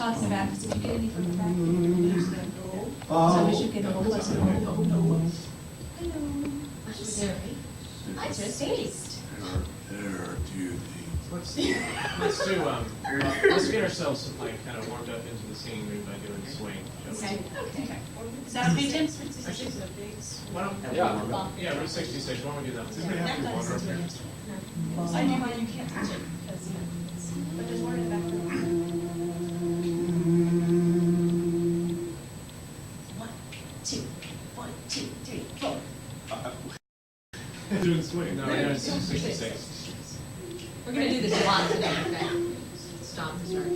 talking about, because if you get any from the back, you're going to lose the goal. So we should get a whole lesson. Hello. I just taste. There, dude. Let's get ourselves like kind of warmed up into the scenery by doing the swing. Okay. Is that okay, Tim? Why don't, yeah, Route 66. Why don't we do that? I know why you can't touch it. But there's more in the background. 1, 2, 1, 2, 3, 4. Doing the swing. No, yeah, it's 66. We're going to do this a lot today, okay? Stop and start.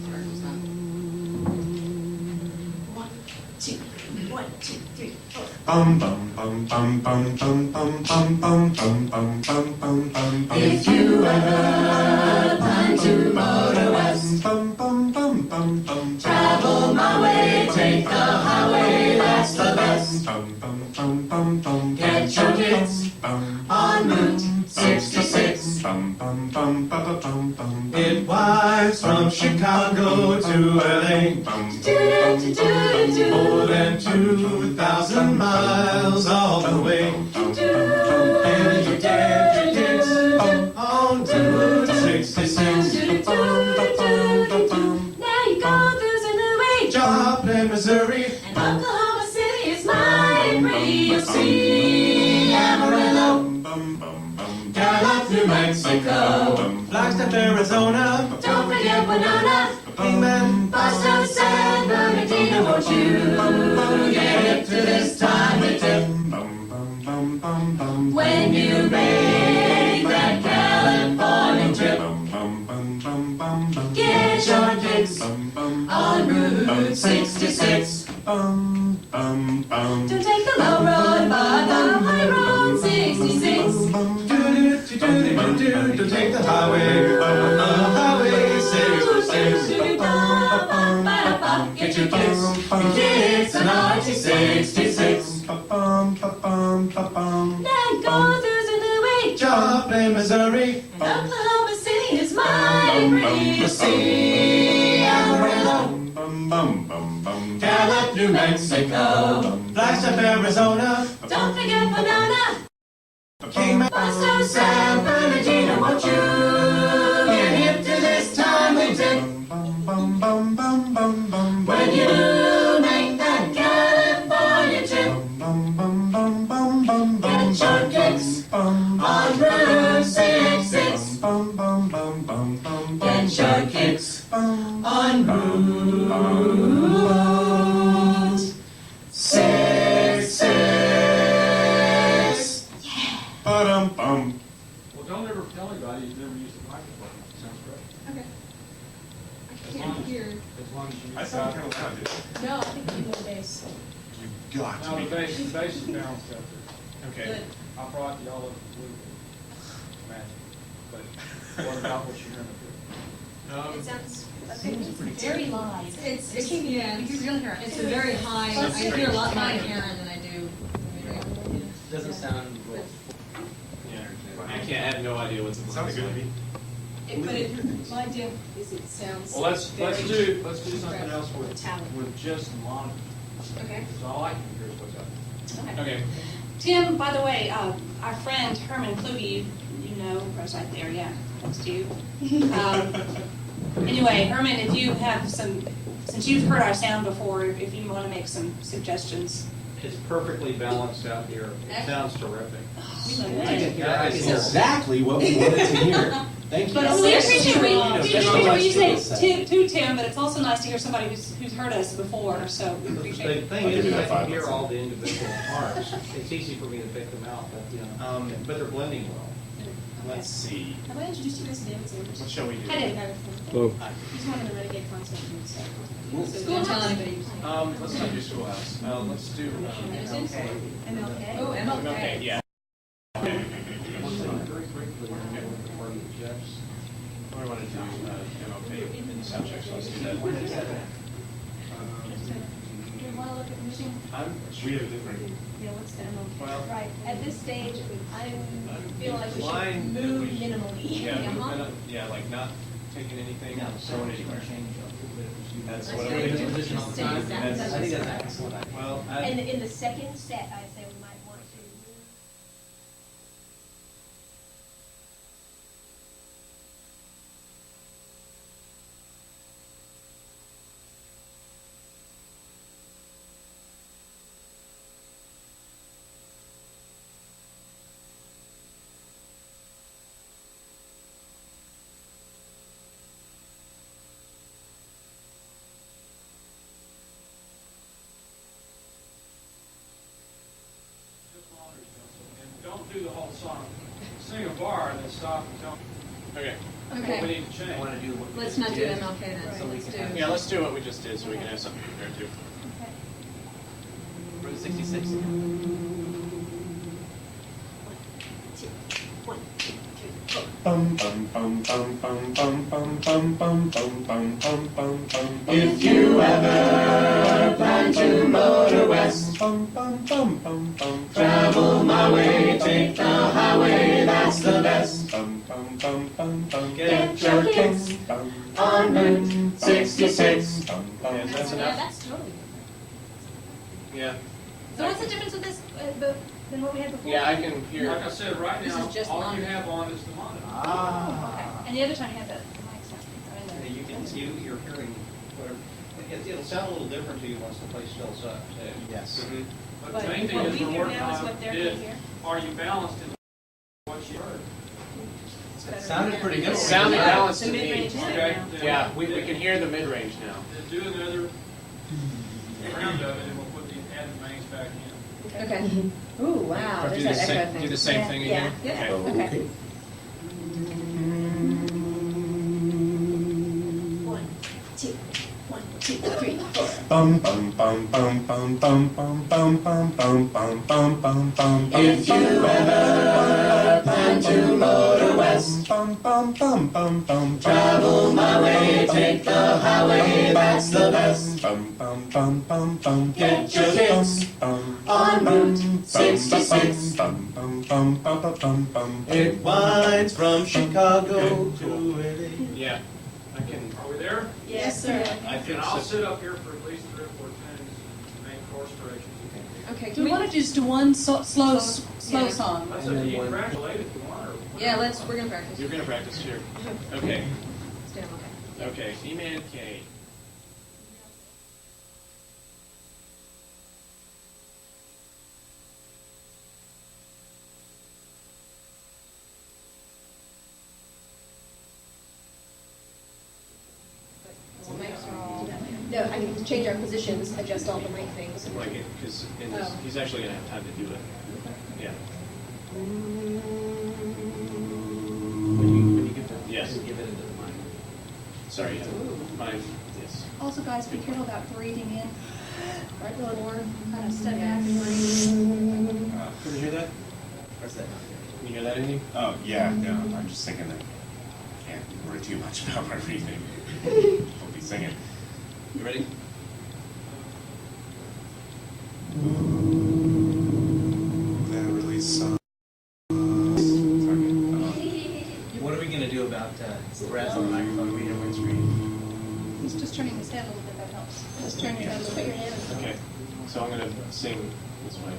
Start and stop. 1, 2, 1, 2, 3, 4. Bum bum bum bum bum bum bum bum bum bum bum bum bum bum. If you ever plan to motor west, bum bum bum bum bum. Travel my way, take the highway, that's the best. Bum bum bum bum bum. Get your kids on Route 66. Bum bum bum bum bum bum. It winds from Chicago to LA. More than 2,000 miles all the way. And you get your kids on Route 66. Now you go through St. Louis, Joplin, Missouri. and Oklahoma City is mine. You'll see Amarillo, Bum bum bum. Gallup, New Mexico. Flagstaff, Arizona. Don't forget Winona, Kingman, Boston, San Bernardino. Won't you get hip to this time we tip? When you make that California trip, get your kicks on Route 66. Don't take the low road, but the high road 66. To take the highway, highway 66. Get your kicks on RT66. Now go through St. Louis, Joplin, Missouri. and Oklahoma City is mine. You'll see Amarillo, Gallup, New Mexico. Flagstaff, Arizona. don't forget Winona, Kingman, Boston, San Bernardino. Won't you get hip to this time we tip? When you make that California trip, get your kicks on Route 66. Get your kicks on Route 66. Ba-dum-bum. Well, don't ever tell anybody you've never used a microphone. Sounds great. Okay. I can't hear. As long as you. I sound kind of loud, dude. No, I think you know the bass. You got to No, be. the bass is balanced out there. Okay. Good. I brought y'all a little bit magic, but what about what you're gonna do? It sounds very live. It's yeah. You can really hear it. It's a very high. I hear a lot more in Aaron than I do. Doesn't sound good. Yeah, I have no idea what's in It sounded good to me. My idea is it sounds. Well, let's do something else with talent. just monitor. Okay. Because all I can hear is what's up. Okay. Okay. Tim, by the way, our friend Herman Kluge, you know, was right there, yeah, next to you. Anyway, Herman, if you have since you've heard our sound before, if you want to make some suggestions. It's perfectly balanced out here. It sounds terrific. That's exactly what we wanted to hear. Thank you. But we appreciate You know, what you say that's what I to Tim, but it's also nice to hear somebody who's heard us before, so we appreciate The it. thing is, I can hear all the individual parts. It's easy for me to pick them out, but, but they're blending well. Let's see. Have I introduced you guys to David Sanders? What shall we do? Hi, David. Hello. He's one of the renegade concept groups. So don't tell anybody. Let's not do schoolhouse. Let's do MLK. Oh, MLK. Okay, yeah. Very briefly, before the Jeffs. We want to do MLK in the sound check, so let's do that. Do you want to look at the machine? We have a different. Yeah, what's the MLK? Well, Right, at this stage, I feel like we Line should that move we- minimally. Yeah, like not taking anything, No, and throwing you can anywhere. change a little bit That's That's what really I'm good. doing. Position all the time. I think that's an excellent idea. Well, And in the second set, I say we might want to move. And don't do the whole song. Sing a bar and then stop and tell me Okay. what we Okay, need to change. I want to do what we let's just not do did. MLK then, so we let's can do. have- Yeah, let's do what we just did so we can have something compared to. Route 66 again. Bum bum bum bum bum bum bum bum bum bum bum bum bum bum. If you ever plan to motor west, Bum bum bum bum bum. travel my way, take the highway, that's the best. Bum bum bum bum bum. Get your kicks Bum on Route 66. bum bum. Yeah, that's Yeah, enough. that's totally different. Yeah. So what's the difference with this, than what we had before? Yeah, I can hear. Like I said, right This now, is just all you monitor. have on is the monitor. Okay, and the other time you had the mics on, or in there. You can see you're hearing whatever. It'll sound a little different to you once the place fills up too. Yes. Mhm. But But the main thing what is we we're hear working now is on what they're is, gonna hear. are you balanced in what you heard? It sounded pretty good. It sounded balanced The to me. mid-range is Okay, there now. then- Yeah, we can hear the mid-range now. Then do another round of it and we'll put the add the mains back in. Okay. Ooh, wow, Or there's do the that echo same, thing. do the same thing again? Yeah. Okay. Okay. One, two, 3, 4. Bum bum bum bum bum bum bum bum bum bum bum bum bum bum. If you ever plan to motor west, Bum bum bum bum bum. travel my way, take the highway, that's the best. Bum bum bum bum bum. Get your kicks Bum on Route 66. bum bum bum bum bum bum bum. It winds from Chicago to LA. Yeah, I can. Are we there? Yes, sir. I And think I'll so. sit up here for at least 3 or 4 tunes and make course corrections. Okay, do we want to just do one slow Yeah. song? That's up to you, congratulate if you want, or. Yeah, we're gonna practice. You're gonna practice here. Okay. Stay on, okay. Okay. E-man K. No, I can change our positions, adjust all the mic things. Like it, because Oh. he's actually gonna have time to do it. Yeah. When you get the, Yes. give it into the mic. Sorry. Mine. Yes. Also, guys, be careful about breathing in. Right, little more kind of steady acting breathing. Can you hear that? Where's that? Can you hear that, Andy? Oh, yeah, no, I'm just thinking that I can't worry too much about my breathing. I'll be singing. You ready? That really sucks. What are we going to do about the breath on the microphone? We need a windscreen. He's just turning his head a little bit, that helps. Just turn your head a little bit. Okay. So I'm gonna sing this way.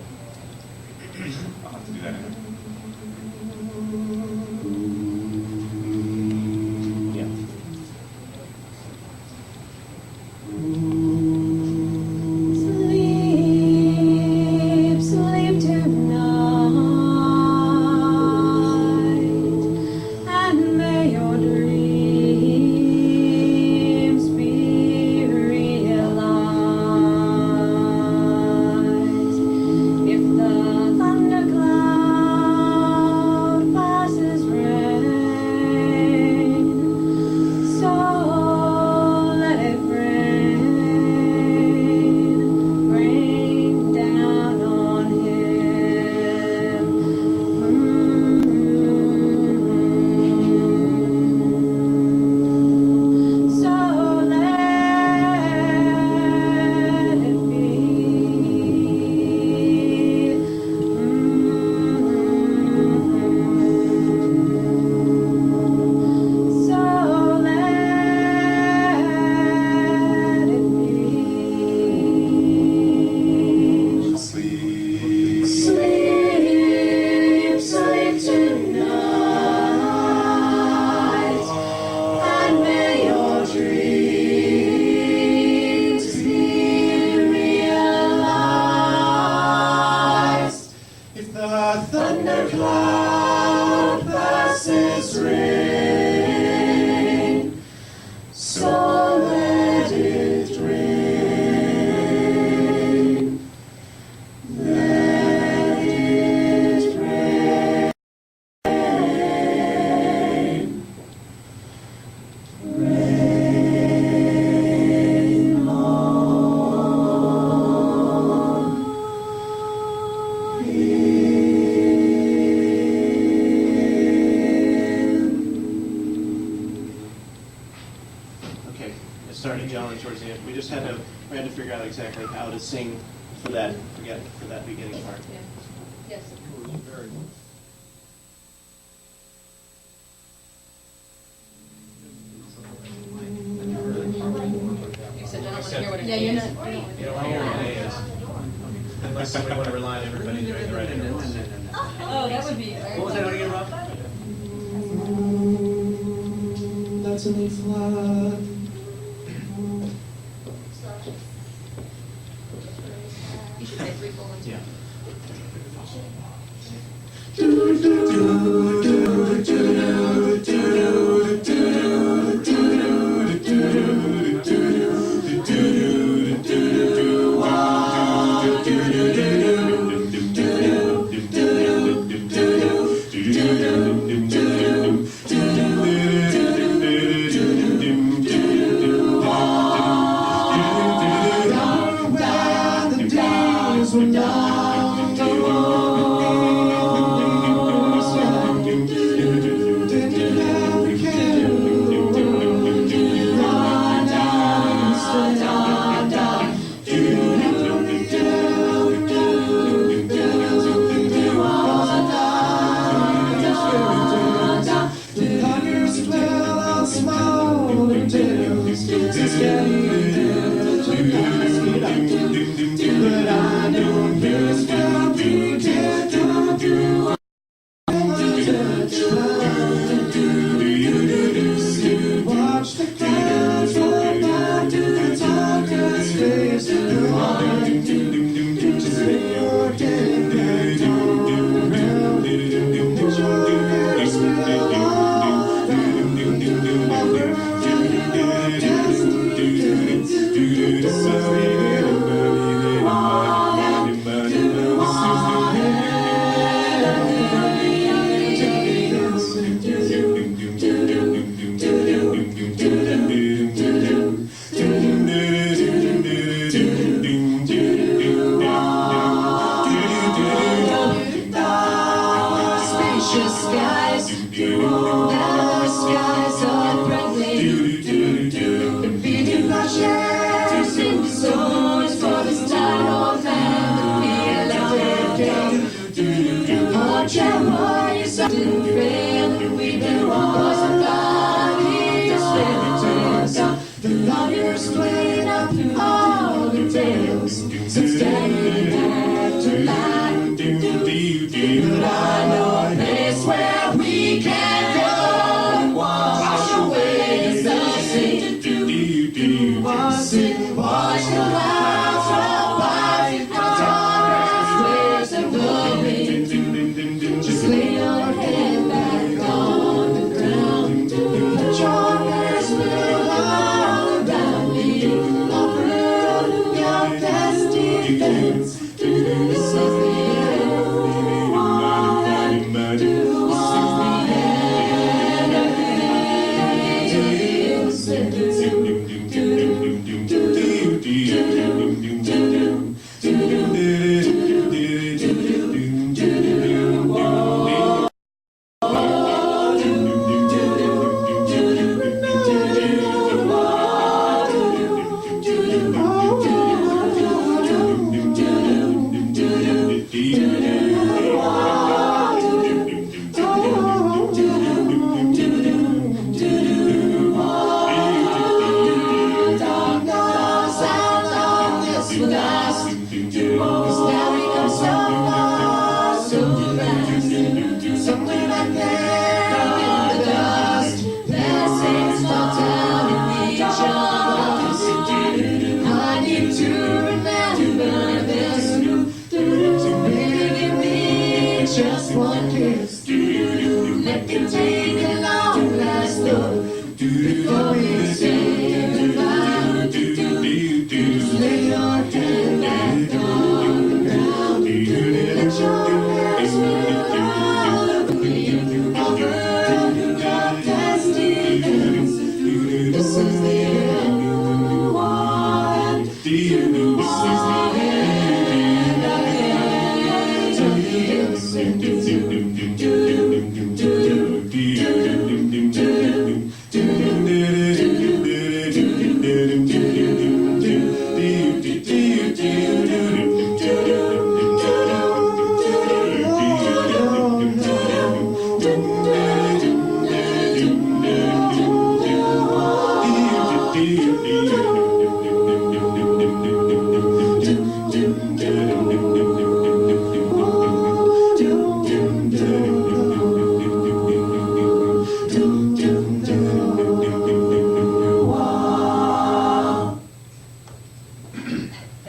I'll have to do that anyway. Yeah. Sleep, sleep tonight, and may your dreams be realized. If the thundercloud passes rain, so let it rain. towards the end. We just had to figure out exactly how to sing for that beginning part. Yeah. Yes. Except I don't want to hear what it Yeah, you're is. not. You don't want to hear what it is. Unless we want to rely on everybody doing the right intervals. Oh, that would be. What was that one again, Rob? That's an E flat. You should say 3, 4, 1, 2. Yeah. Do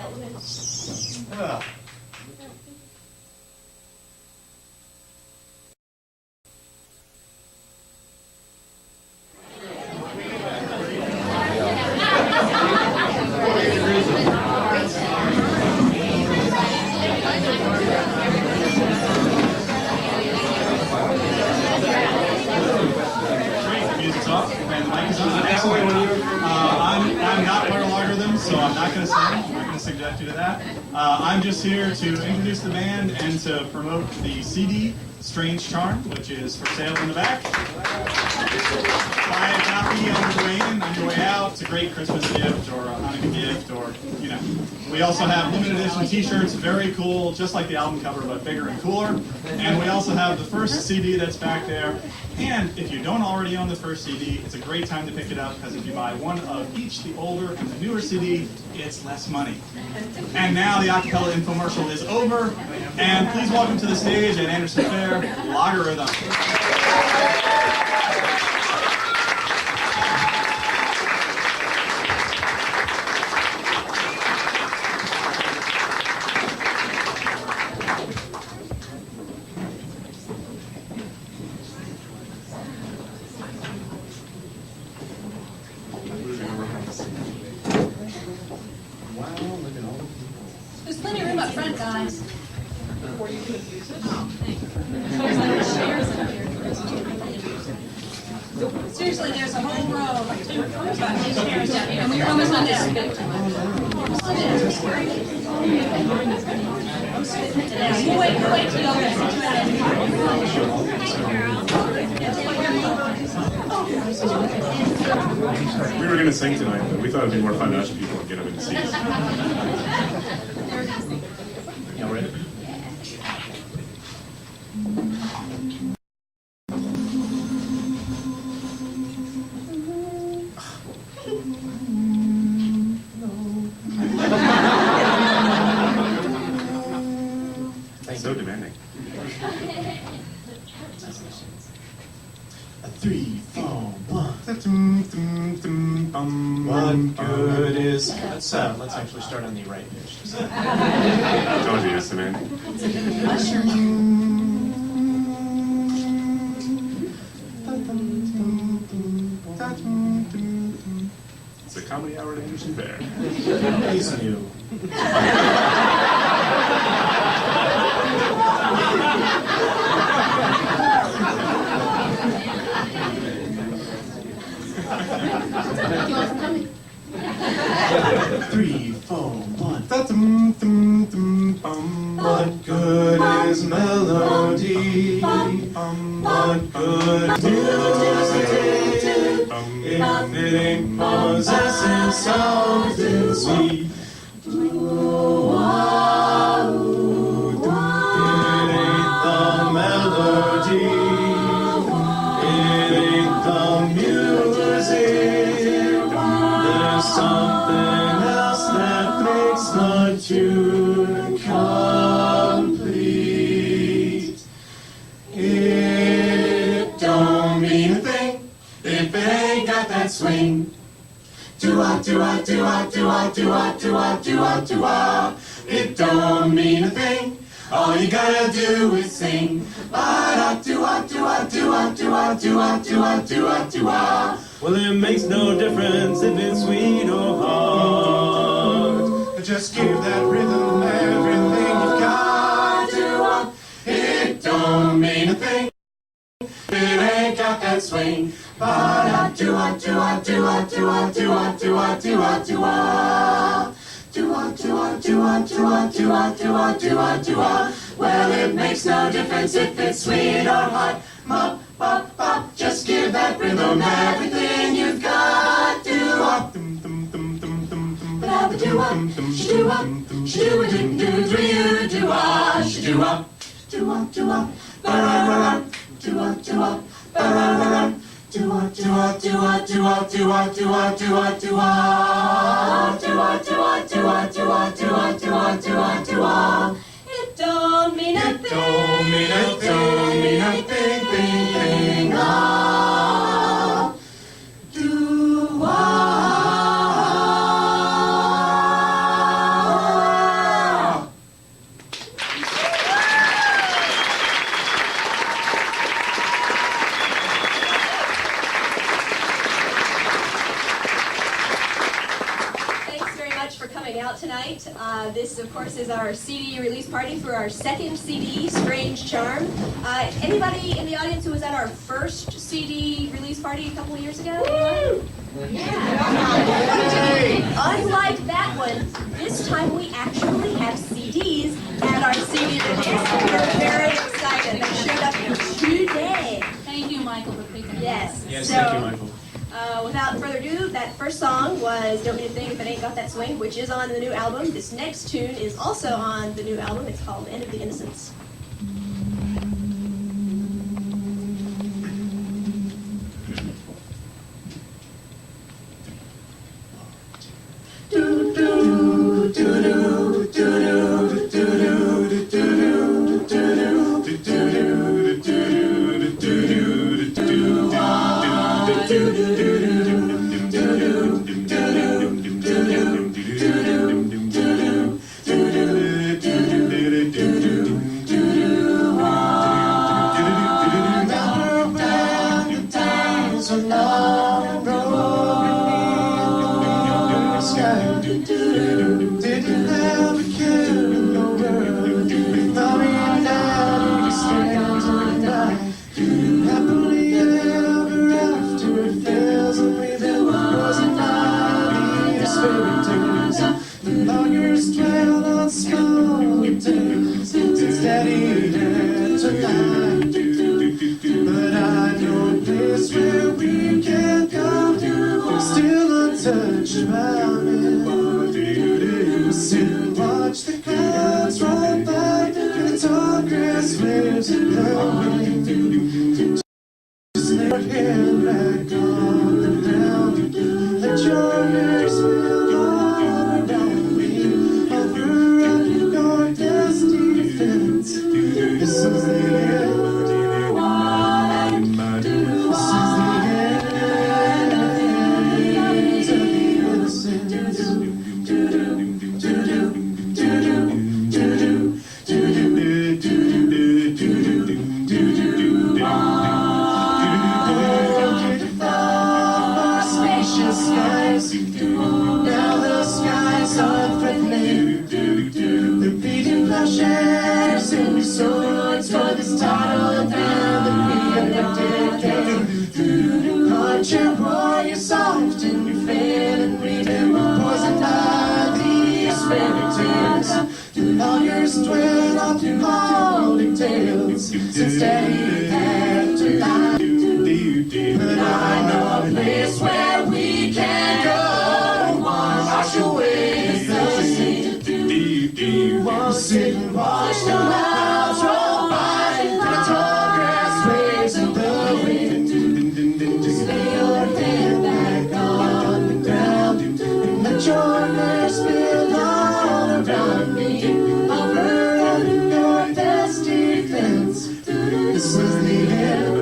Ugh. Music's off and the mic is on. Excellent. I'm not part of LagerRhythms, so I'm not going to sing. I'm not going to subject you to that. I'm just here to introduce the band and to promote the CD StrangeCharm, which is for sale in the back. Buy a copy on your way in, on your way out. It's a great Christmas gift or a Hanukkah gift, or you know. We also have limited edition T-shirts, very cool, just like the album cover, but bigger and cooler. And we also have the first CD that's back there. And if you don't already own the first CD, it's a great time to pick it up because if you buy one of each, the older and the newer CD, it's less money. And now the acapella infomercial is over. And please welcome to the stage at Anderson Fair, LagerRhythms. There's plenty of room up front, guys. Seriously, there's a whole row, like two chairs down here, and we're almost on this. We'll wait till y'all We were going to sing tonight, but we thought it'd be more fun to usher people and get them in the seats. Y'all ready? So demanding. 3, 4, 1. What good is? Let's actually start on the right pitch. Told you it's demanding. It's a comedy hour at Anderson Fair. He's new. Three, 4, 1. What good is melody? What good music if it ain't possessing substancy? It ain't the melody. It ain't the music. There's something else that makes the tune complete. It don't mean a thing if it ain't got that swing. Do-ah, do-ah, do-ah, do-ah, do-ah, do-ah, do-ah, do-ah. It don't mean a thing. All you gotta do is sing. Ba-da, do-ah, do-ah, do-ah, do-ah, do-ah, do-ah, do-ah, do-ah. Well, it makes no difference if it's sweet or hard. Just give that rhythm everything you've got. Do-ah. It don't mean a thing. It ain't got that swing. Ba-da, do-ah, do-ah, do-ah, do-ah, do-ah, do-ah, do-ah, do-ah. Do-ah, do-ah, do-ah, do-ah, do-ah, do-ah, do-ah, do-ah. Well, it makes no difference if it's sweet or hot. Mop, bop, bop. Just give that rhythm everything you've got. Do-ah. Ba-da, do-ah, do-ah, do-ah, do-ah, do-ah, do-ah. Do-ah, do-ah, ba-ra-ra-ra. Do-ah, do-ah, ba-ra-ra-ra. Do-ah, do-ah, do-ah, do-ah, do-ah, do-ah, do-ah, do-ah. Do-ah, do-ah, do-ah, do-ah, do-ah, do-ah, do-ah, do-ah. It don't mean a thing. It don't mean a thing. Mean a thing, thing, thing. Ah. Do-ah. out tonight. This, of course, is our CD release party for our second CD, StrangeCharm. Anybody in the audience who was at our first CD release party a couple of years ago? Yeah. Unlike that one, this time we actually have CDs at our CD release. We're very excited. They showed up today. Thank you, Michael, for picking it. Yes. Yes, So, thank you, Michael. Without further ado, that first song was Don't Need a Thing If It Ain't Got That Swing, which is on the new album. This next tune is also on the new album. It's called End of the Innocence. Didn't have a care in the world. Mommy and Daddy standing by. Happily ever after it fails, and we build was and these fairy tales. The loggers dwell on scully tales since Daddy had to lie. But I know a place where we can go, still untouched by men. Sit and watch the clouds roll by, and the tall grass waves and blowing. Just lay your head back on the ground, let your hair spill all around me, over your dusty fence. This is the end. This is the end of the innocence. Now the skies are threatening. They're beating plowshares in swords for this title and the re-elected king. Archer warrior soft in your fate, and we live poisoned by these fairy tales. Lawyers dwell on holding tales since Daddy had to lie. But I know a place where we can go, wash away the sea. We'll sit and watch the clouds roll by, and the tall grass waves in the wind. Just lay your head back on the ground, and let your hair spill all around me, over your dusty fence. This is the end.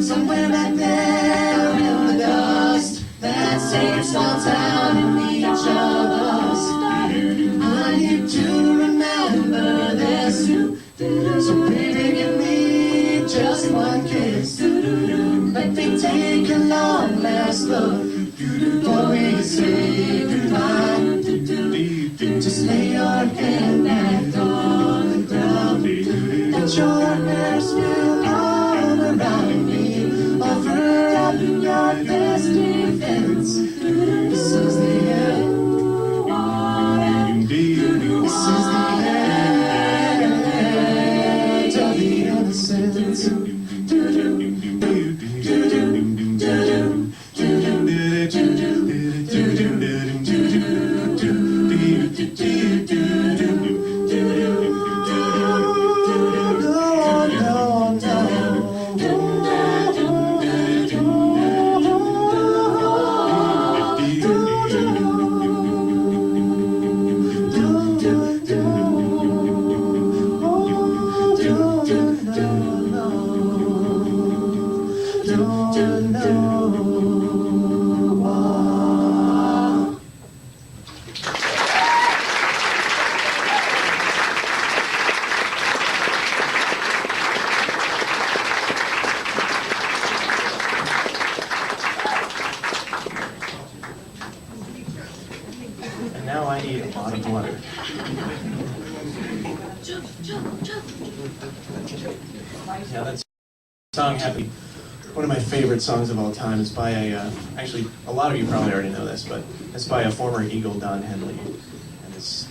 Somewhere back there in the dust, that same small town in each of us. I need to remember this. So baby, give me just one kiss. Let me take a long last look before we say goodbye. Just lay your head back on the ground, let your hair spill all around me, over your dusty fence. This is the end. This is the end of the innocence. And now I need a lot of water. Yeah, that song Happy, one of my favorite songs of all time is by a, actually, a lot of you probably already know this, but it's by a former Eagle, Don Henley. And it's,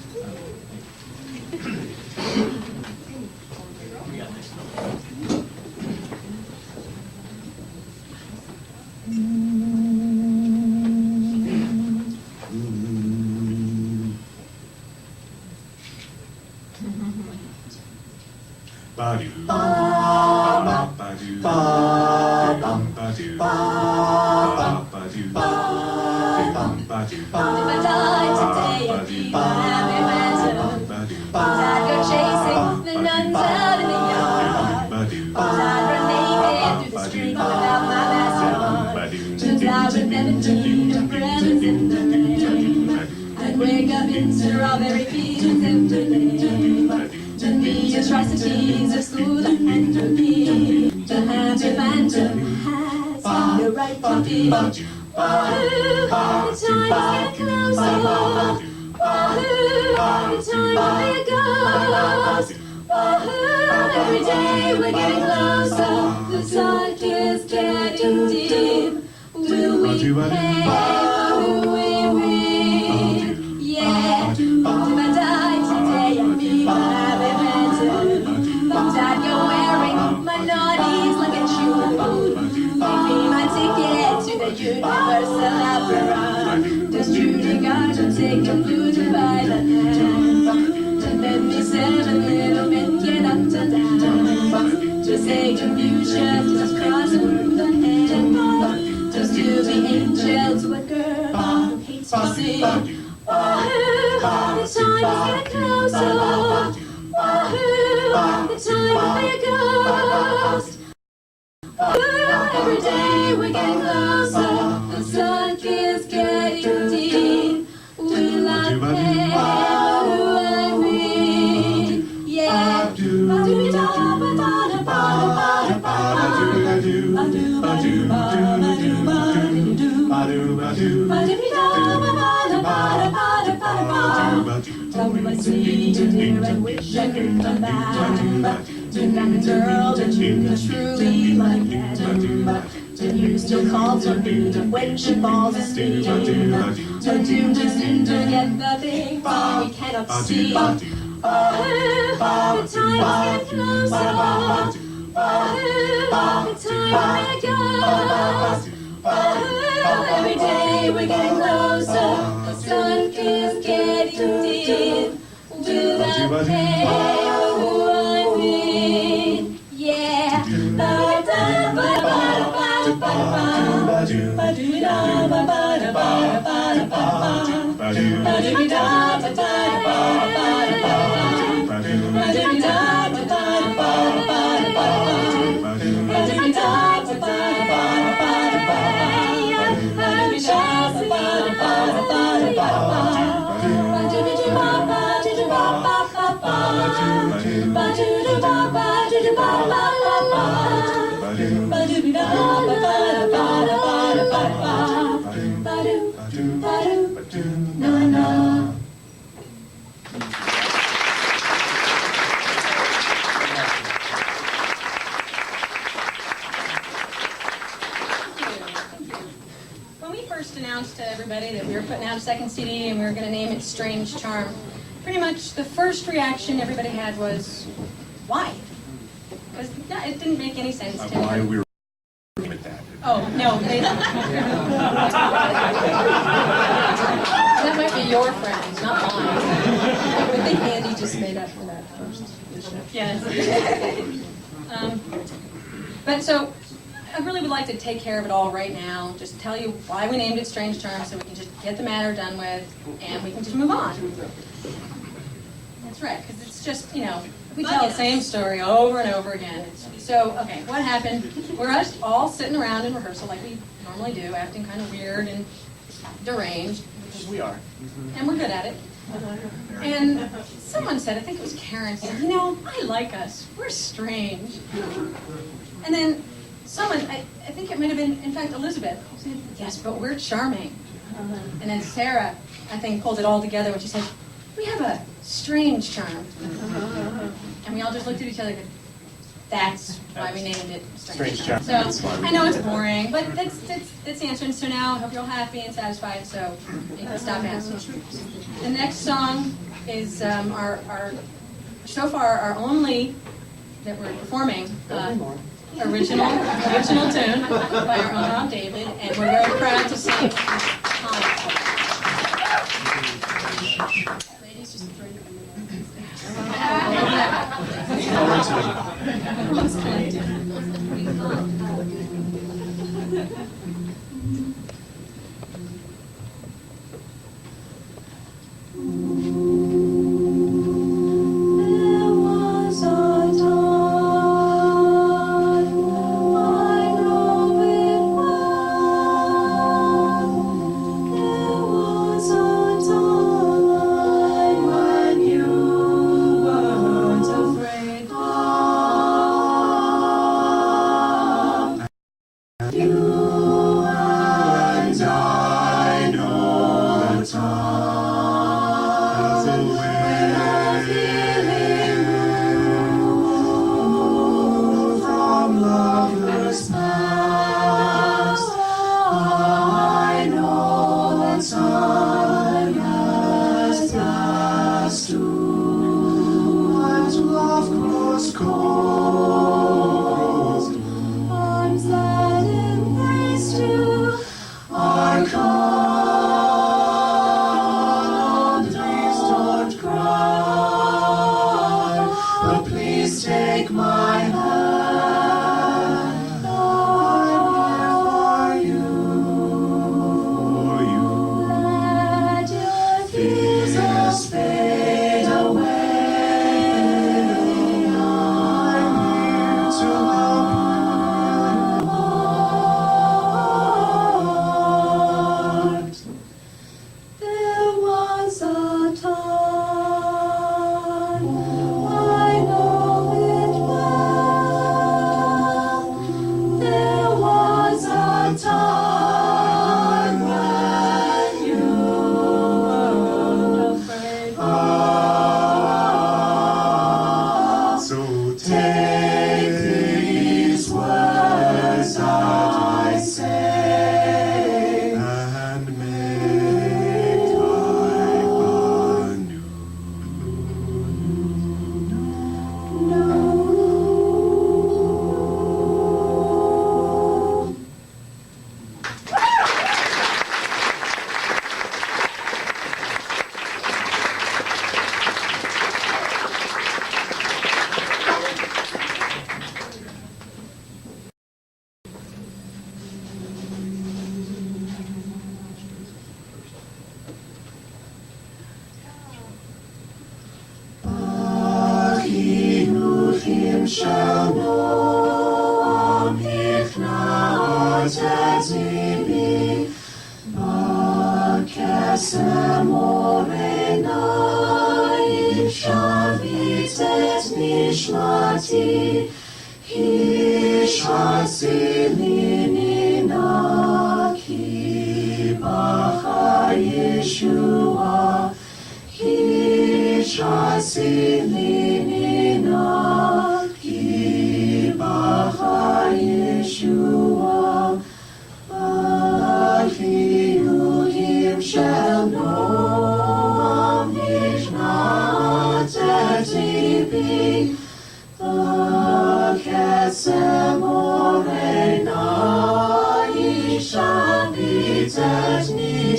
If I died today, I'd be a happy man. I'd go chasing the nuns out in the yard. I'd run naked through the street without my mask on. I would never need a presence in the rain. I'd wake up in strawberry fields every day. The atrocities of school and entropy. The happy phantom has no right to be. Wahoo, the time is getting closer. Wahoo, the time will be a ghost. Wahoo, every day we're getting closer. The dark is getting deep. Will we pay for who we read? Yeah, if I die today, I'd be a happy man. I'd go wearing my naughties like a shoe. Maybe my ticket to the Universal Opera. Does Judy Garland take a flute by the hand? And then me 7 little men get up to dance. To say Confucius, just crossing through the hand. Just to be angel to a girl who hates to see. Wahoo, the time is getting closer. Wahoo, the time will be a ghost. Every day we're getting closer. The dark is getting deep. Will I pay who I read? Yeah. Tell me what's sweet to do and wish I could come back. To that girl that you truly like that. And you still call to me when she falls asleep. But you just didn't get the thing we cannot see. The time is getting closer. The time will be a ghost. Every day we're getting closer. The sun is getting deep. Will I pay who I mean? Yeah. When we first announced to everybody that we were putting out a second CD and we were going to name it Strange Charm, pretty much the first reaction everybody had was, why? Because it didn't make any sense to Why me. we were at that. Oh, no. That might be your friends, not mine. just made up for that first. Yes. But so, I really would like to take care of it all right now. Just tell you why we named it Strange Charm, so we can just get the matter done with, and we can just move on. That's right, because it's just, you know, we tell the same story over and over again. So, okay, what happened? We're just all sitting around in rehearsal like we normally do, acting kind of weird and deranged. As we are. And we're good at it. And someone said, I think it was Karen, said, you know, I like us. We're strange. And then someone, I think it might have been, in fact, Elizabeth, said, yes, but we're charming. And then Sarah, I think, pulled it all together when she said, we have a strange charm. And we all just looked at each other and said, that's why we named it Strange Charm. So I know it's boring, but that's the answer. And so now I hope you're all happy and satisfied, so you can stop asking. The next song is so far our only that we're performing original tune by our own Rob David, and we're very proud to sing. Ladies, just throw your Everyone's collecting.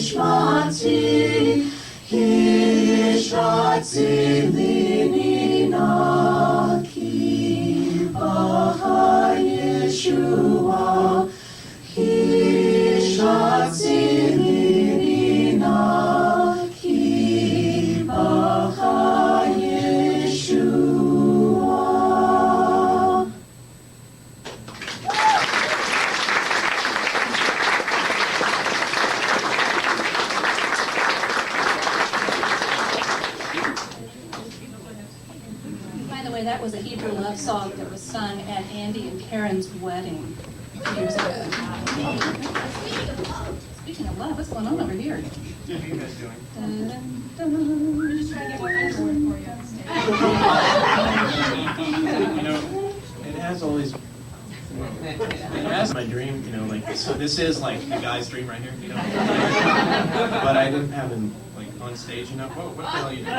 Nishmati, He shall Hatzilini na ki Baha Yeshua. Hishatzilini na ki Baha Yeshua. By the way, that was a Hebrew love song that was sung at Andy and Karen's wedding years ago. Speaking of love, what's going on over here? What are you guys doing? We're just trying to get my for you on stage. You know, it has always. It has my dream, you know, like so this is like the guy's dream right here, you know. But I didn't have him like on stage, you know. Whoa, what the hell are you doing?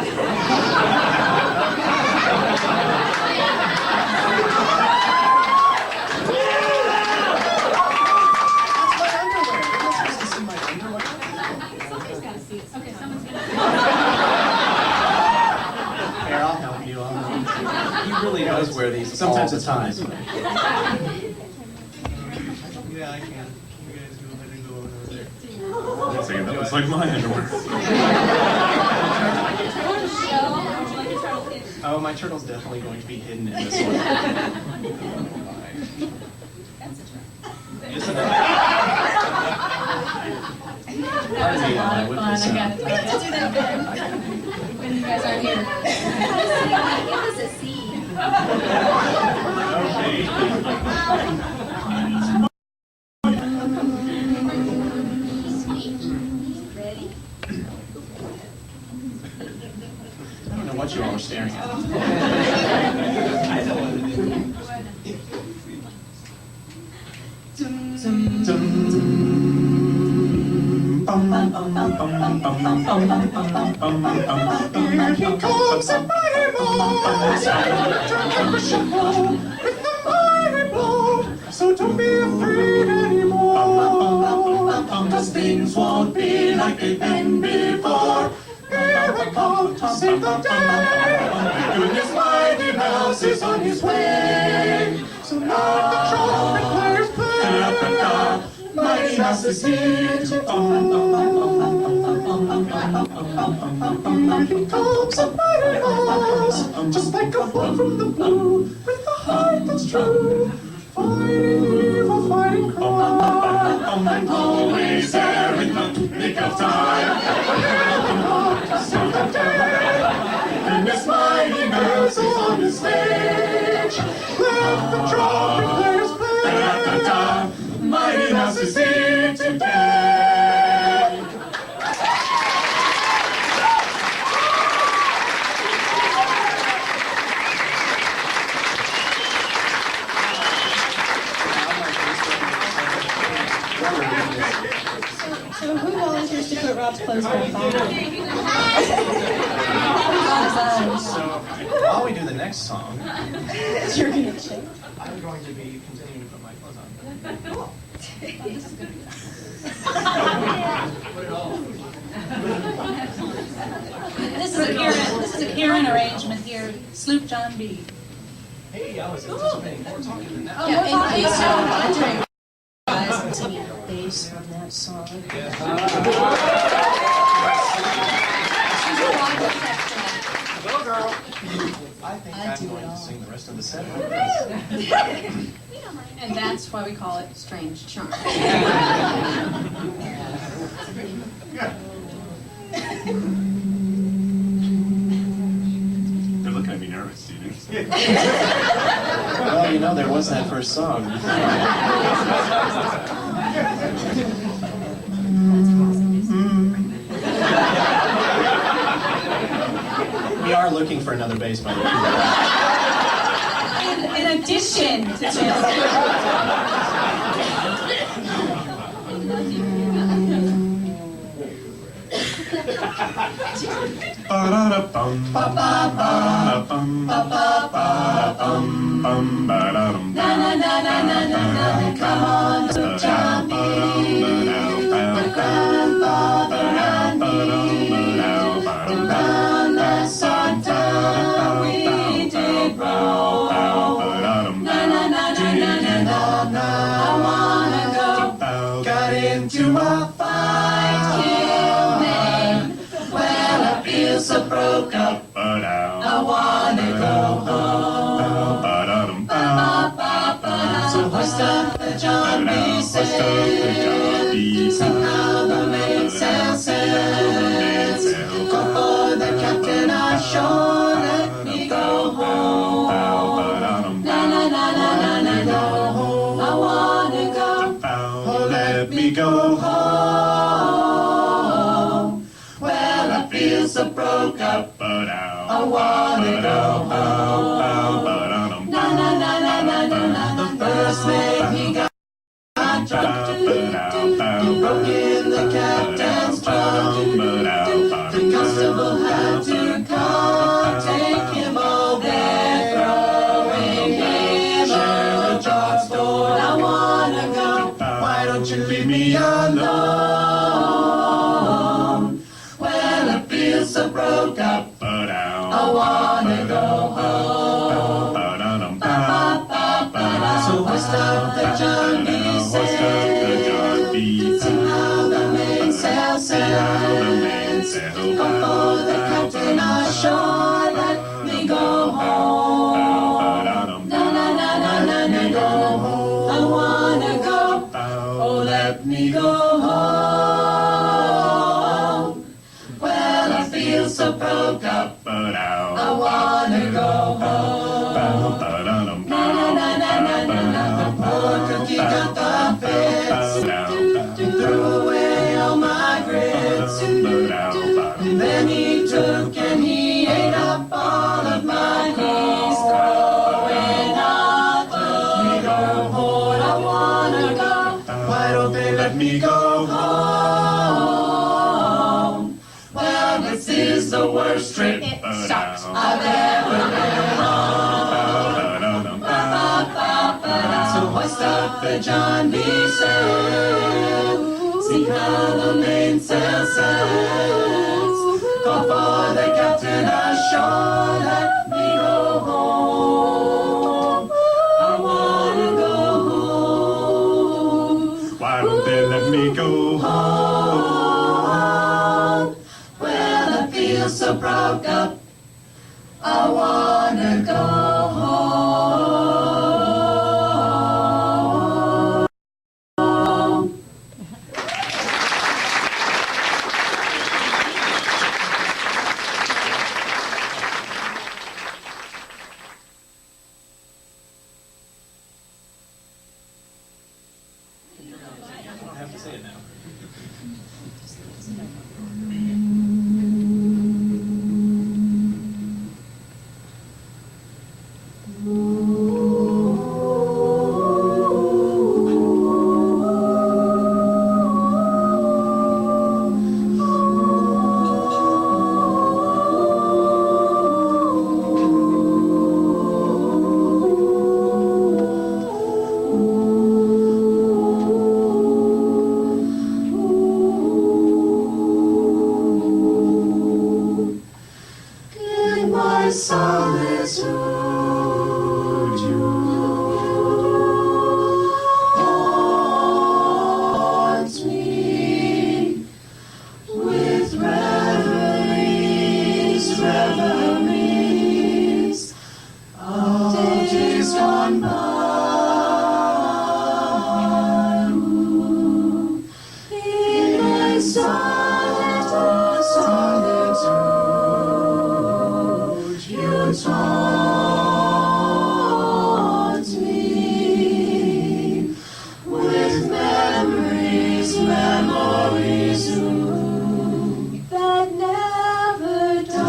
Somebody's got to see it. Okay, someone's going to. Here, I'll help you. He really does wear these. Sometimes it's hot. Yeah, I can. You guys go ahead and go over there. I'd say that was like my underwear. Oh, my turtle's definitely going to be hidden in this one. Isn't it? That was a lot of fun, I got to do that again when you guys aren't here. Give us a seed. Ready? I don't know what you all are staring at. Here he comes, a mighty boss, with the mighty blow. So don't be afraid anymore, 'cause things won't be like they've been before. Here we come to save the day. Goodness mighty mouse is on his way. So let the trumpet players play. Mighty mouse is here to Here he comes, a mighty mouse, just like a flood from the blue, with a heart that's true, fighting evil, fighting crime, and always there in the nick of time. To save the day, and this mighty mouse is on his stage. Let the trumpet players play. Mighty mouse is here today. So who volunteers to put Rob's clothes back on? So, while we do the next song, You're going to shake. I'm going to be continuing to put my clothes on. This is good. This is a Karen arrangement here. Sloop John B. Hey, I was anticipating more talking than that. Yeah, in case you're wondering, guys, I'm singing the bass of that song. Go, girl. I think I'm going to sing the rest of the set. And that's why we call it Strange Charm. They're looking at me nervous, students. Well, you know, there was that first song. We are looking for another bass, by the way. In addition to this. Ba-da-da-bum, ba-ba-ba-da-bum, ba-ba-ba-da-bum, ba-da-dum, Na na na na na na na. Come on, Sloop John B. The grandfather and me. Run the song. broke up, I wanna go home. So hoist up the John B. sail. Sing how the mainsail sails. Go for the captain ashore. Let me go home. Na na na na na na go home. I wanna go. Oh, let me go home. Well, I feel so broke up, I wanna go home. Na na na na na na na. The first mate he got drunk, broke in the captain's trunk. The constable had to come take him over, throwing him overboard. I wanna go. Why don't you leave me alone? Well, I feel so broke up, I wanna go home. So hoist up the John B. sail. Sing how the mainsail sails. Go for the captain ashore. Let me go home. Na na na na na na go home. I wanna go. Oh, let me go home. Well, I feel so broke up, I wanna go home. Na na na na na na na. Poor cookie got the fits. Threw away all my grits. And then he took and he ate up all of my knees. Throwing up, let me go home. I wanna go. Why don't they let me go home? Well, this is the worst trip I've ever been on. So hoist up the John B. sail. See how the mainsail sails. Go for the captain ashore. Let me go home. I wanna go home. Why don't they let me go home? Well, I feel so broke up, I wanna go home. I have to say it now. In my solitude, you haunt me with reveries of days gone by. In my solitude, you taunt me with memories that never die.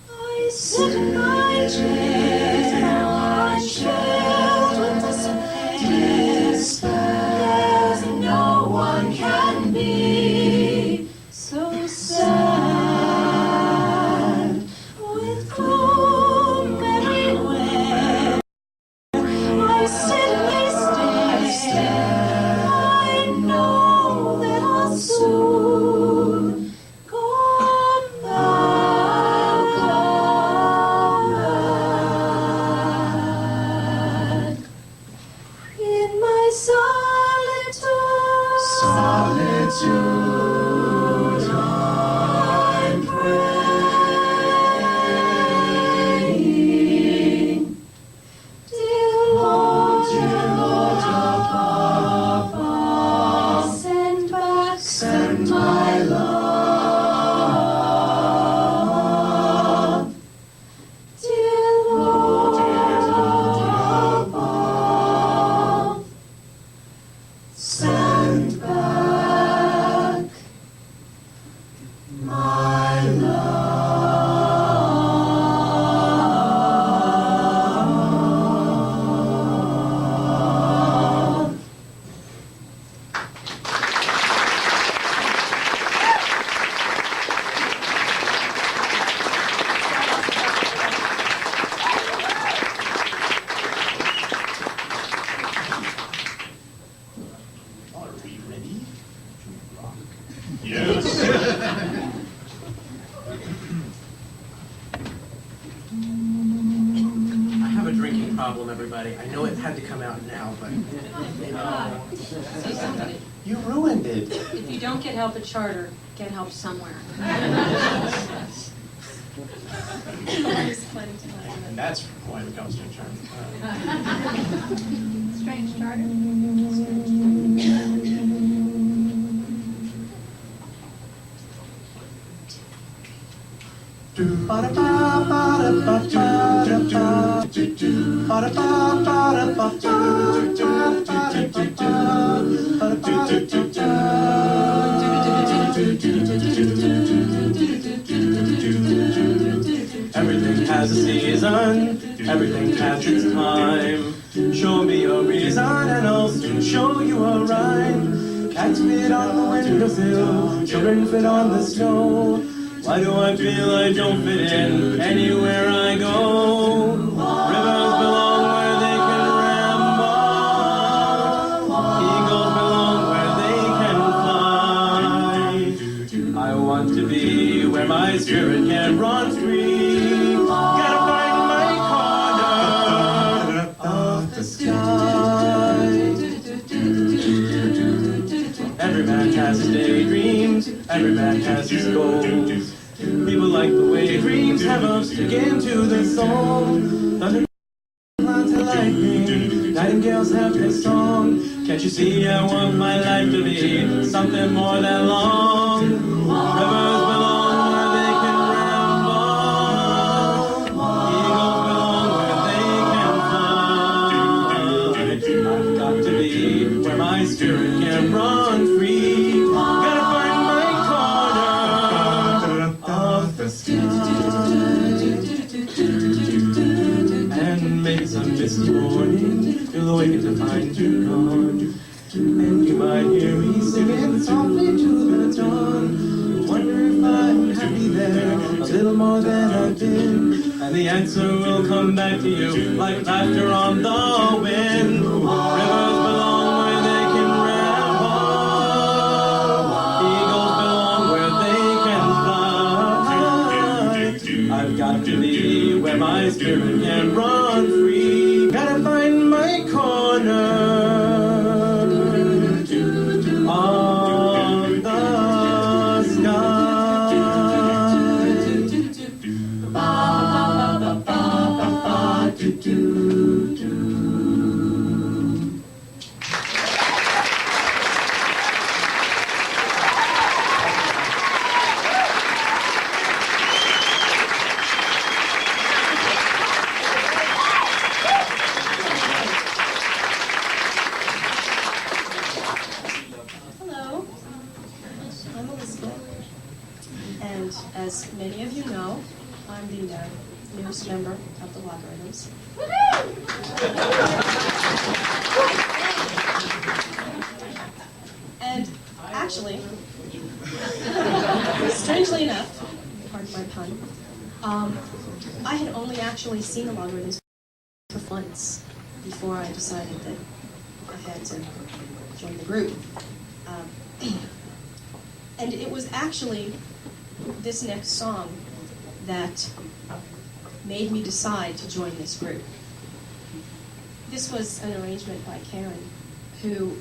I sit in my chair, with despair. No one can be so sad, with gloom everywhere. I steadily stare. I know that I'll soon come back. In my solitude, time praying. Dear Lord, Papa, send my love. Dear Lord, Papa, send back my love. Are we ready to rock? Yes. I have a drinking problem, everybody. I know it had to come out now, but See somebody. you ruined it. If you don't get help at charter, get help somewhere. And that's why we call it StrangeCharm. Strange charter. Everything has a season, everything has its time. Show me a reason and I'll soon show you a rhyme. Cats fit on the windowsill, children fit on the snow. Why do I feel I don't fit in anywhere I go? Rivers belong where they can ramble. Eagles belong where they can fly. I want to be where my spirit can run free. Gotta find my corner of the sky. Every man has his daydreams, every man has his goals. People like the way dreams have us stick into the soul. Thunder, clouds, and lightning, nightingales have their song. Can't you see I want my life to be something more than long? Rivers belong where they can ramble. Eagles belong where they can fly. I've got to be where my spirit can run free. Gotta find my corner of the sky. And maybe some misty morning you'll awaken to find you gone. And you might hear me singing softly to the dawn. Wonder if I'm happy there, a little more than I've been. And the answer will come back to you like laughter on the wind. Rivers belong where they can ramble. Eagles belong where they can fly. I've got to be where my spirit can run free. Gotta find my corner of the sky. Hello, I'm Elizabeth, and as many of you know, I'm the newest member of the LagerRhythms. And actually, strangely enough, pardon my pun, I had only actually seen the LagerRhythms for once before I decided that I had to join the group. And it was actually this next song that made me decide to join this group. This was an arrangement by Karen, who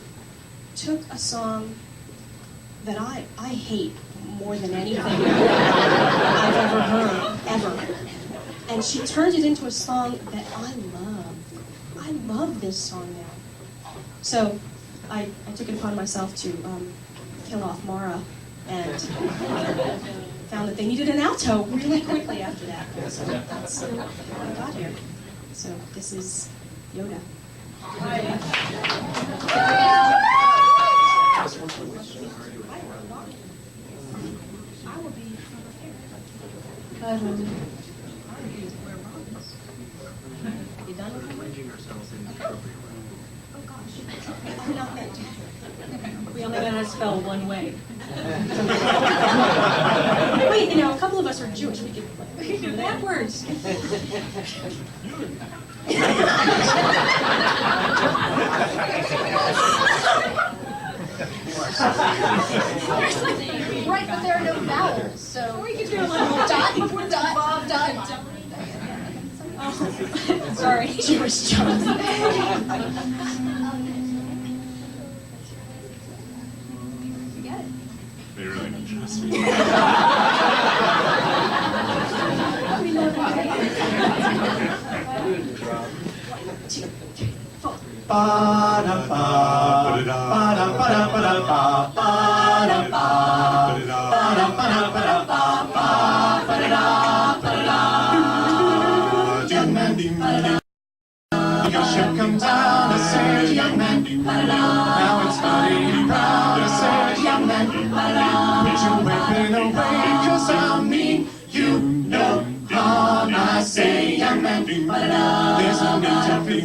took a song that I hate more than anything I've ever heard, ever. And she turned it into a song that I love. I love this song now. So I took it upon myself to kill off Mara, and found that they needed an alto really quickly after that. So that's how I got here. So this is Yoda. You done with it? Oh gosh. I'm not meant to. We only know how to spell one way. Wait, you know, a couple of us are Jewish. We could do that. Backwards. Right, but there are no vowels, so We could do a little dot, dot, dot. Oh, sorry. Jewish John. They really don't trust me. You should come down, I said, young man. Now it's funny and proud, I said, young man. Put your weapon away, 'cause I mean you no harm, I say, young man. There's no need to be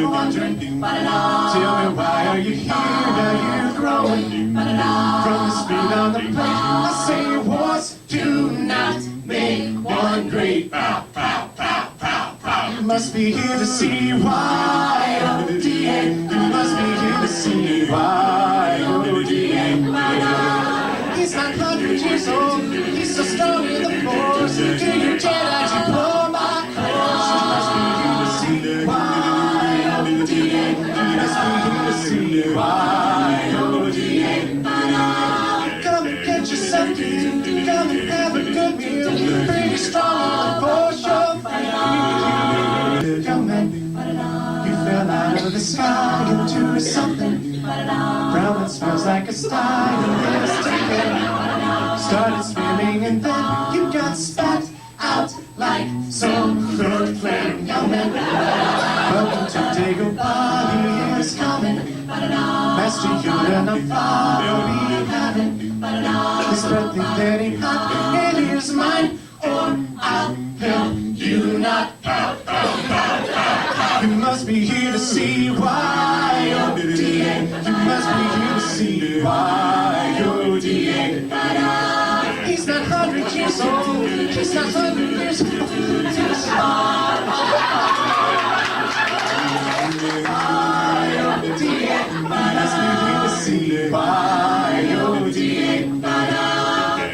wondering. Tell me, why are you here? Are you growing? From the speed on the plate, I say, wars do not make one great. Pow, pow, pow, pow, pow. You must be here to see why, O-D-A. You must be here to see why, O-D-A. He's 900 years old, he's so strong in the force. Do you Jedi to blow my course? You must be here to see why, O-D-A. You must be here to see why, O-D-A. Come and get yourself to you, come and have a good meal. Pretty strong for sure. Young man, you fell out of the sky into something brown that smells like a sty. You mistaken, started swimming and then you got spat out like some third flame. Young man, welcome to Dagobah, he is coming. Master Yoda, not far, we haven't. This birthday that he had, it is mine, or I'll help you not. Pow, pow, pow, pow, pow. You must be here to see why, O-D-A. You must be here to see why, O-D-A. He's not 100 years old, he's not 100 years old. Why, O-D-A. You must be here to see why, O-D-A.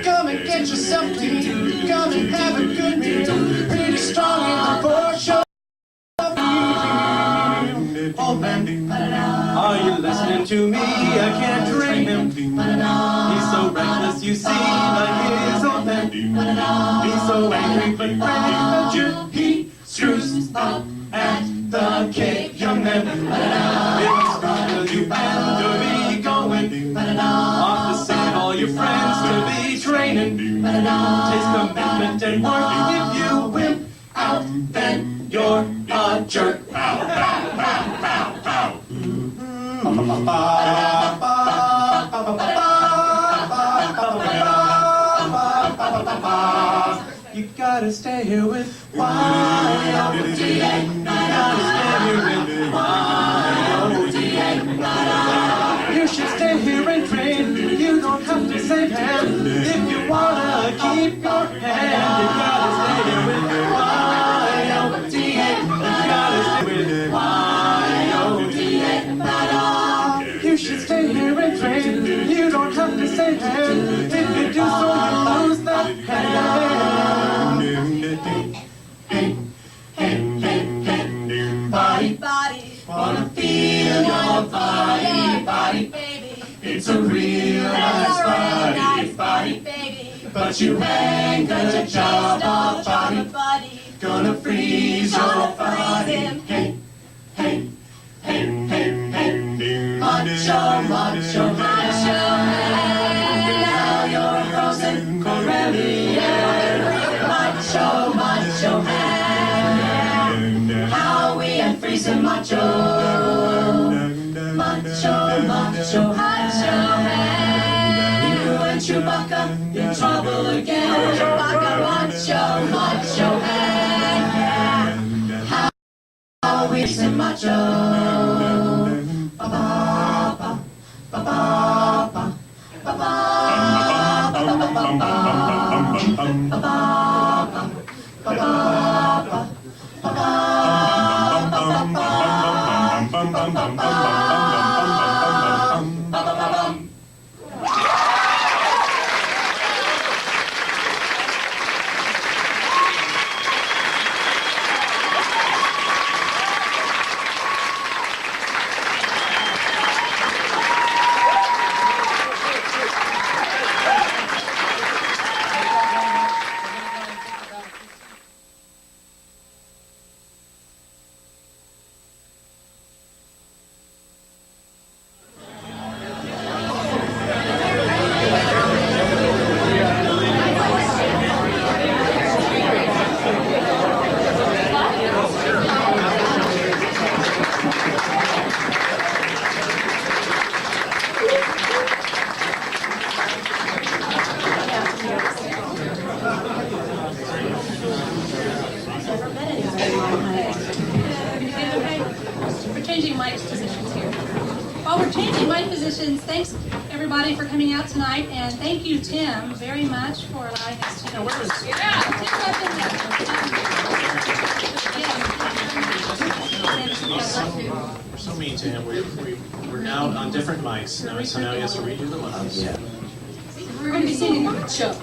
Come and get yourself clean, come and have a good meal. Pretty strong in the force, show. Oh man, Are you listening to me? I can't train him. He's so reckless, you see, like his old man. He's so angry, but friendly, he screws up at the cake, young man. It's because you plan to be going off to save all your friends to be training. Takes commitment and work. If you win out, then you're a jerk. Pow, pow, pow, pow, pow. You gotta stay here with Y-O-D-A. You gotta stay here with Y-O-D-A. You should stay here and train. You don't have to save hand. If you wanna keep your hand, you gotta stay here with Y-O-D-A. You gotta stay with Y-O-D-A. You should stay here and train. You don't have to save hand. If you do so, you lose that hand. Body, wanna feel your body, body. It's a real nice body, baby. but you ain't good job of body. Gonna freeze your body. Hey, hey, hey, hey, hey. Macho, macho, macho man. Now you're a frozen Corellian. Macho, macho man. How we unfreeze him, macho. Macho, macho, macho man. You and Chewbacca in trouble again. Chewbacca, macho, macho man. How we freeze him, macho. Ba-ba, ba-ba, ba-ba, We're changing Mike's positions here. While we're changing mic positions, thanks everybody for coming out tonight, and thank you, Tim, very much for allowing us to. Where was Tim's up in there. We're so mean to him. We're now on different mics, so now he has to redo the lines. Yeah. We're going to be singing Macho.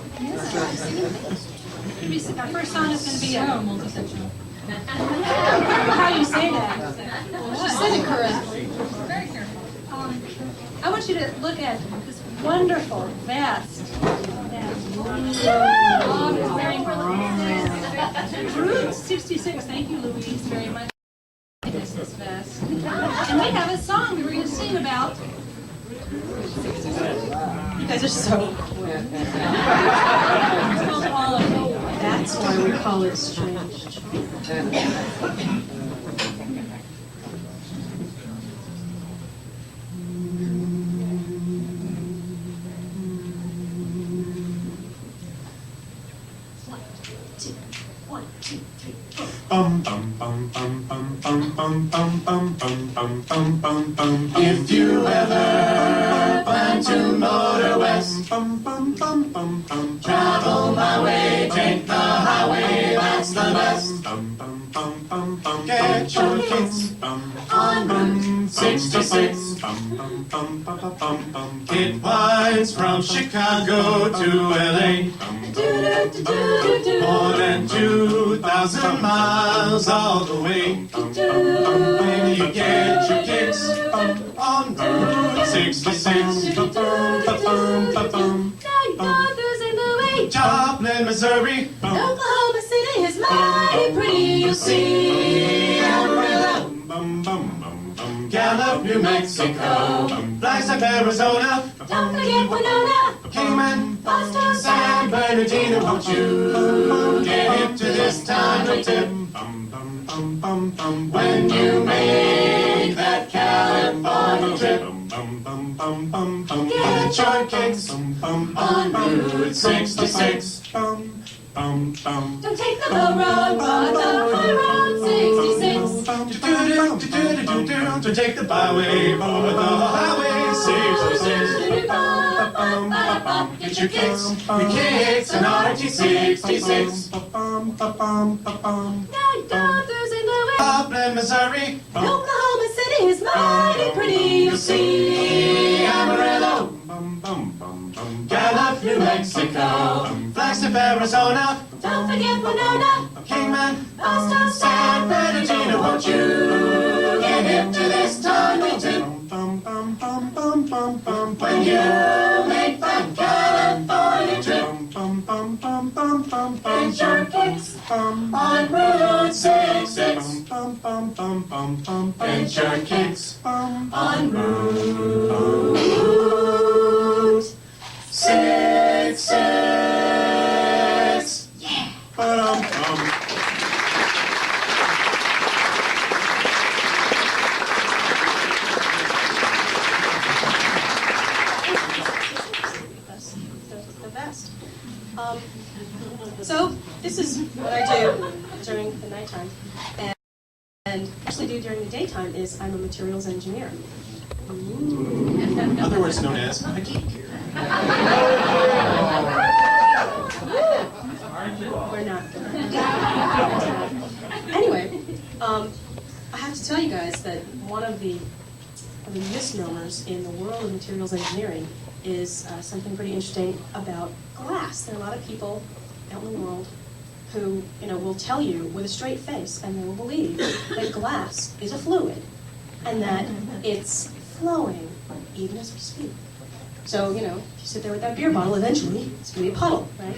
Our first song is going to be multi-sectional. How you say that? She said it correctly. Very careful. I want you to look at this wonderful vest that Bob is wearing for Route 66. Thank you, Louise, very much. This vest. And we have a song we were going to sing about. You guys are so quick. It's called All of Me. That's why we call it Strange Charm. If you ever plan to motor west, travel my way, take the highway, that's the best. Get your kicks on Route 66. It winds from Chicago to LA, more than 2,000 miles all the way. When you get your kicks on Route 66. Joplin, Missouri, Oklahoma City is mighty pretty, you see. Amarillo, Gallup, New Mexico, Flagstaff, Arizona, don't forget Winona, Kingman, Boston, San Bernardino. Won't you get hip to this time of tip? When you make that California trip, get your kicks on Route 66. don't take the low road, but the high road 66. To take the byway, but the highway 66. Get your kicks on RT 66. Now there's in the way. Joplin, Missouri, Oklahoma City is mighty pretty, you see. Amarillo, Gallup, New Mexico, Flagstaff, Arizona, Don't forget Winona, Kingman, Boston, San Bernardino. Won't you get hip to this time of tip? When you make On Route 66. Venture kicks. On Route 66. Yeah. The best. So this is what I do during the nighttime, and actually do during the daytime is I'm a materials engineer. Otherwise known as a geek. We're not. Anyway, I have to tell you guys that one of the misnomers in the world of materials engineering is something pretty interesting about glass. There are a lot of people out in the world who, will tell you with a straight face, and they will believe that glass is a fluid, and that it's flowing even as we speak. So, if you sit there with that beer bottle, eventually it's going to be a puddle, right?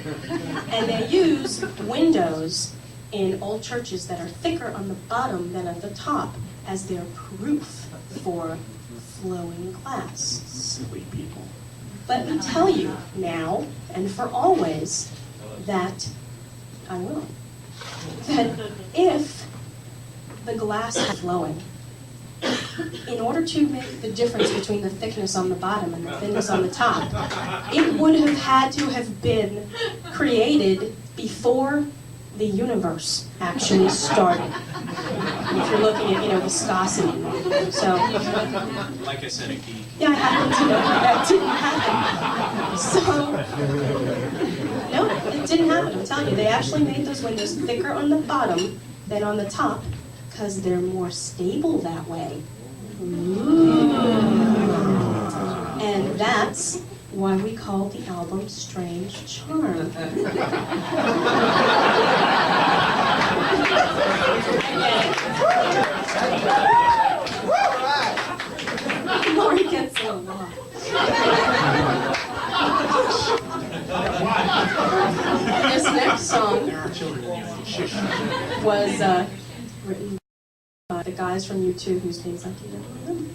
And they use windows in old churches that are thicker on the bottom than at the top as their proof for flowing glass. Silly people. Let me tell you now and for always that I will. That if the glass is flowing, in order to make the difference between the thickness on the bottom and the thickness on the top, it would have had to have been created before the universe actually started. If you're looking at, viscosity. So, Like I said, a geek. yeah, I happen to know that didn't happen. So, no, it didn't happen. I'm telling you, they actually made those windows thicker on the bottom than on the top because they're more stable that way. And that's why we called the album Strange Charm. More gets a lot. This next song There are children in the audience. Shush. was written by the guys from U2 whose names I can't remember.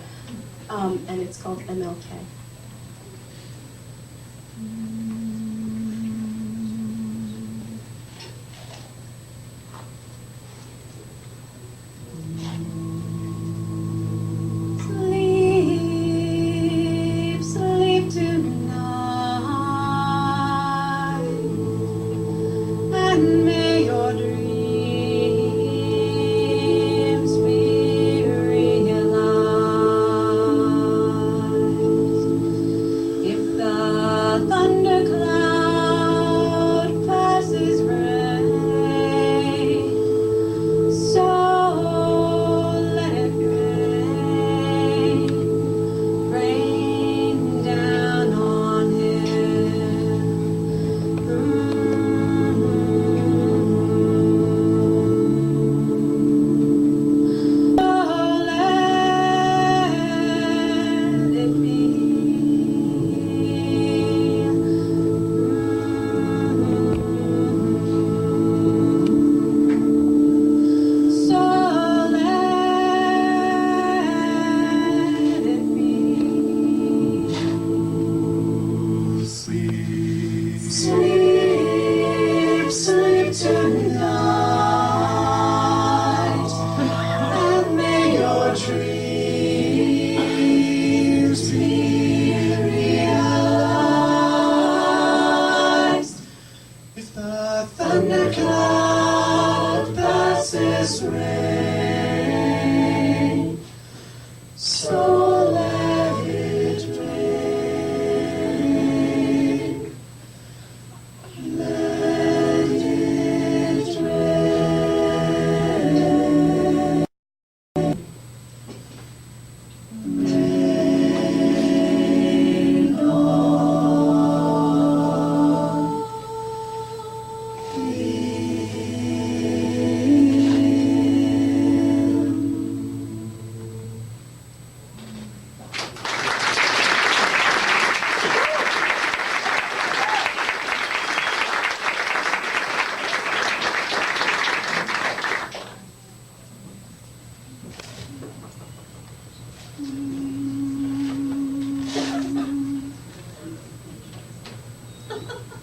And it's called MLK. Sleep, sleep tonight, and may your dreams be realized. If the thundercloud passes rain, so let it rain down on him. Oh, let it be.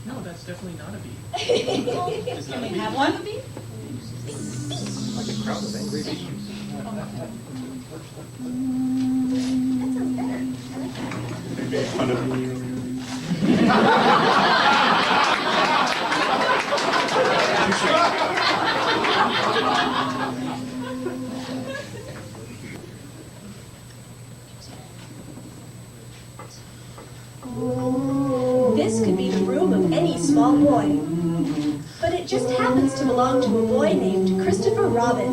No, that's definitely not a bee. Can we have one? Like a crowd of angry bees. They made fun of me. This could be the room of any small boy. But it just happens to belong to a boy named Christopher Robin.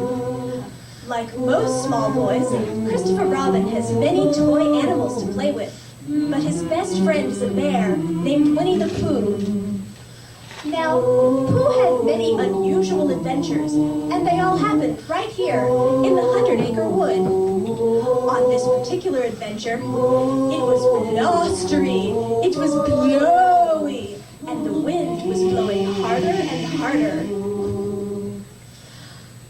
Like most small boys, Christopher Robin has many toy animals to play with. But his best friend is a bear named Winnie the Pooh. Now, Pooh had many unusual adventures, and they all happened right here in the 100-acre wood. On this particular adventure, it was blustery, it was blowy, and the wind was blowing harder and harder.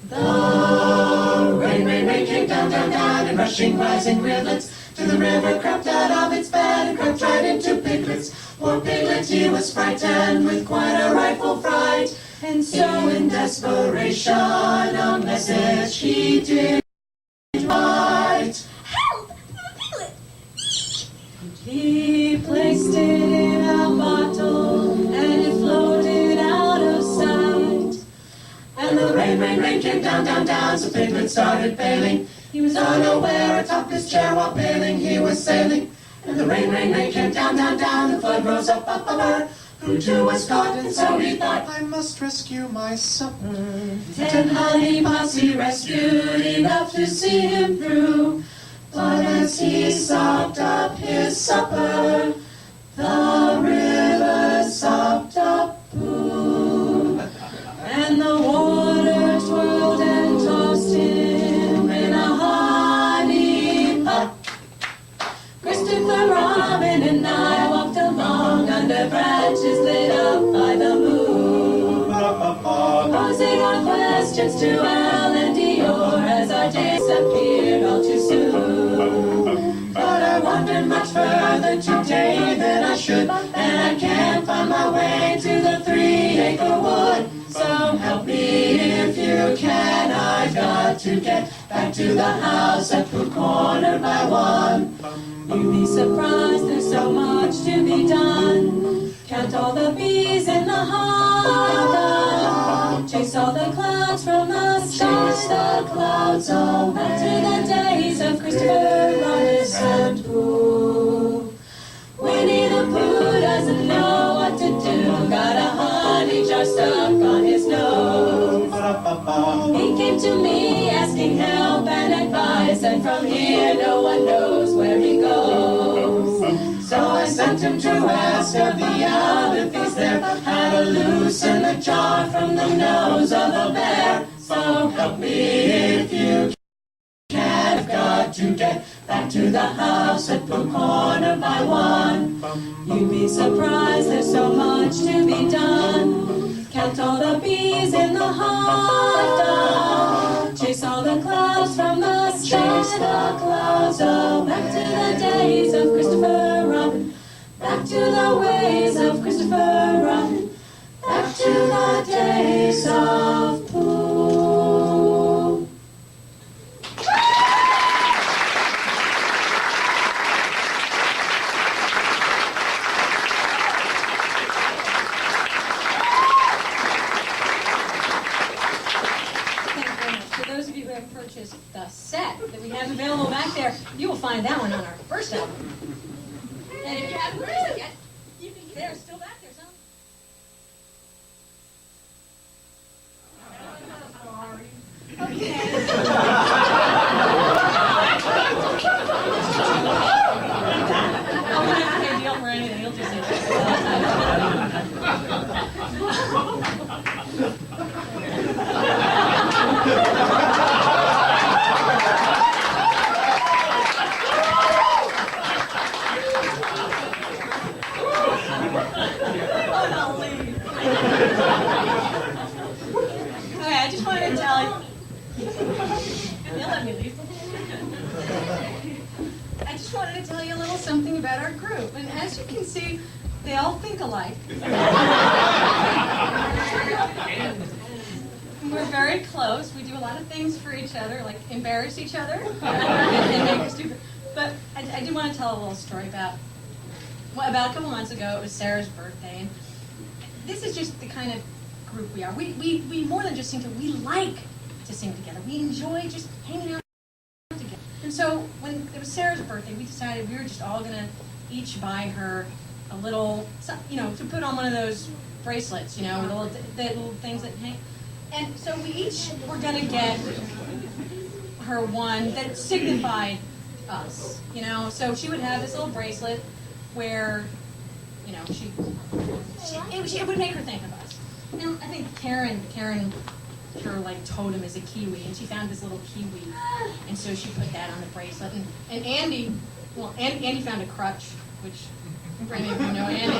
The rain came down, down, down, in rushing, rising rivulets, to the river crept out of its bed and crept right into Piglet's. Poor Piglet, he was frightened with quite a rightful fright, and so in desperation a message he did write. Help! Piglet! He placed it in a bottle and it floated out of sight. And the rain came down, down, down, so Piglet started bailing. He was unaware atop his chair while bailing he was sailing. And the rain came down, down, down, the flood rose up, up, up, who too was caught, and so he thought, I must rescue my supper. 10 honey pots he rescued, enough to see him through. But as he sopped up his supper, the river sopped up Pooh. And the water twirled and tossed him in a honey pot. Christopher Robin and I walked along under branches lit up by the moon, posing our questions to Al and Dior as our days appeared all too soon. But I wandered much further today than I should, and I can't find my way to the 3-acre wood. So help me if you can, I've got to get back to the house at Pooh Corner by 1. You'd be surprised, there's so much to be done. Count all the bees in the hive, chase all the clouds from the sky. Chase the clouds all Back to the days of Christopher Robin and Pooh. Winnie the Pooh doesn't know what to do, got a honey jar stuck on his nose. He came to me asking help and advice, and from here no one knows where he goes. So I sent him to ask of the other thieves there how to loosen the jar from the nose of a bear. So help me if you can, I've got to get back to the house at Pooh Corner by 1. You'd be surprised, there's so much to be done. Count all the bees in the hive, chase all the clouds from the sky. Chase the clouds all Back to the days of Christopher Robin, back to the ways of Christopher Robin, back to the days of Pooh. Thank you very much. For those of you who have purchased the set that we have available back there, you will find that one on our first album. And if you haven't purchased it yet, you can get it. They're still back there, so. I'll have to pay a deal for anything. He'll just Okay, I just wanted to tell you. They'll let me leave. I just wanted to tell you a little something about our group. And as you can see, they all think alike. We're very close. We do a lot of things for each other, like embarrass each other and make us stupid. But I do want to tell a little story about a couple months ago. It was Sarah's birthday, and this is just the kind of group we are. We more than just sing together. We like to sing together. We enjoy just hanging out together. And so when it was Sarah's birthday, we decided we were just all gonna each buy her a little, to put on one of those bracelets, the little things that hang. And so we each were going to get her one that signified us, So she would have this little bracelet where, it would make her think of us. And I think Karen, her totem is a kiwi, and she found this little kiwi, and so she put that on the bracelet. And Andy found a crutch, which for any of you know Andy.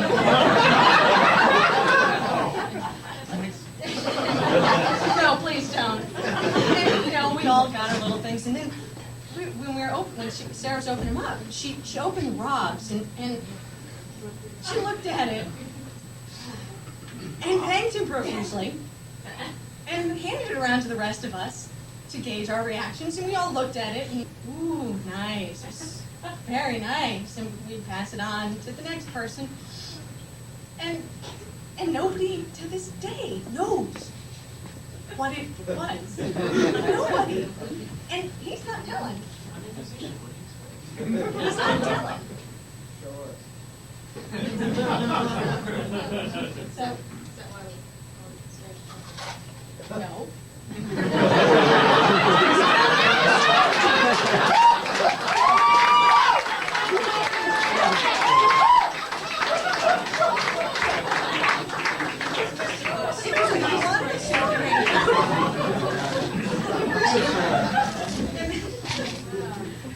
No, please don't. And, we all got our little things, and then when Sarah was opening them up, she opened Rob's, and she looked at it and thanked him profusely, and handed it around to the rest of us to gauge our reactions, and we all looked at it, and ooh, nice, very nice, and we pass it on to the next person, and nobody to this day knows what it was. Nobody. And he's not telling. He's not telling. So, no.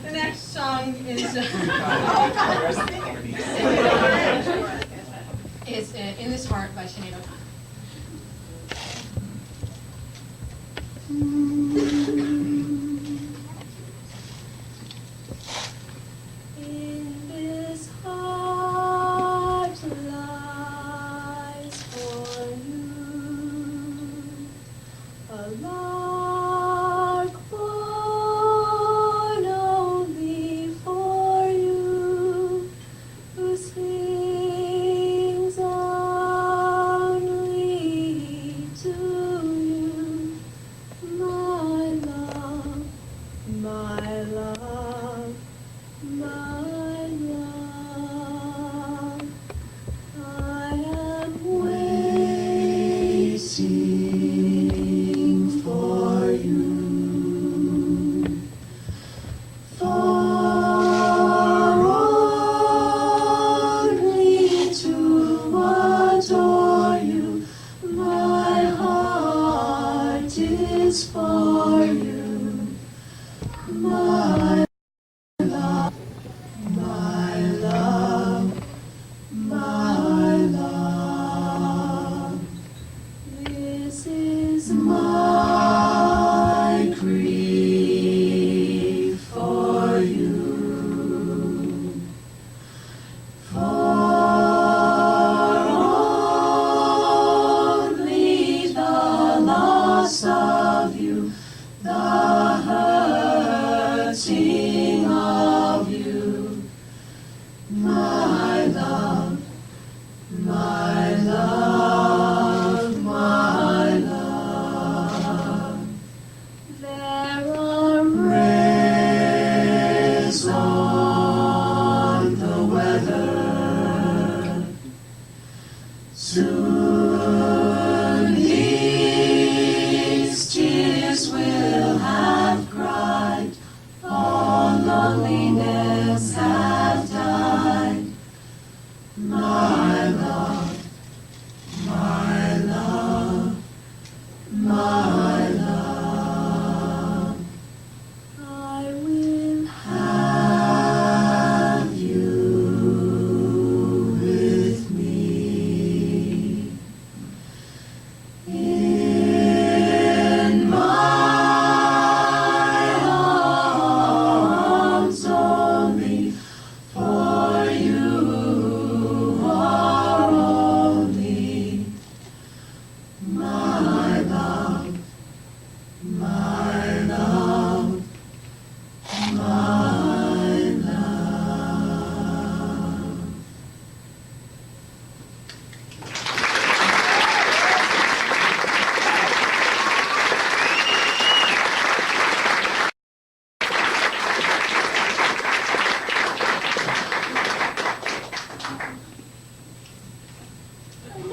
The next song is In This Heart by Sinead O'Connor. In this heart lies for you a lark born only for you, who sings only to you, my love, my love. My love, I am waiting for you, only to adore you. My heart is for you, my love, my love, my love. This is my grief for you. For only the loss of you, the hurting of you, my love, my love, my love. There are rays on the weather. Soon these tears will have cried, all loneliness have died. My love, my love, my love. I will have you with me.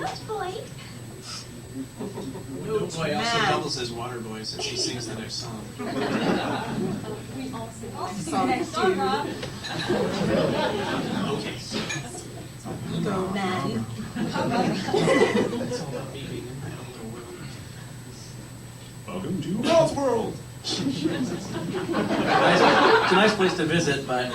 Note boy. No boy also doubles as water boy since he sings the next song. We all sing the next song, Rob. Okay. Ego man. It's all about me being in my own little world. Welcome to Rob's World. It's a nice place to visit, but.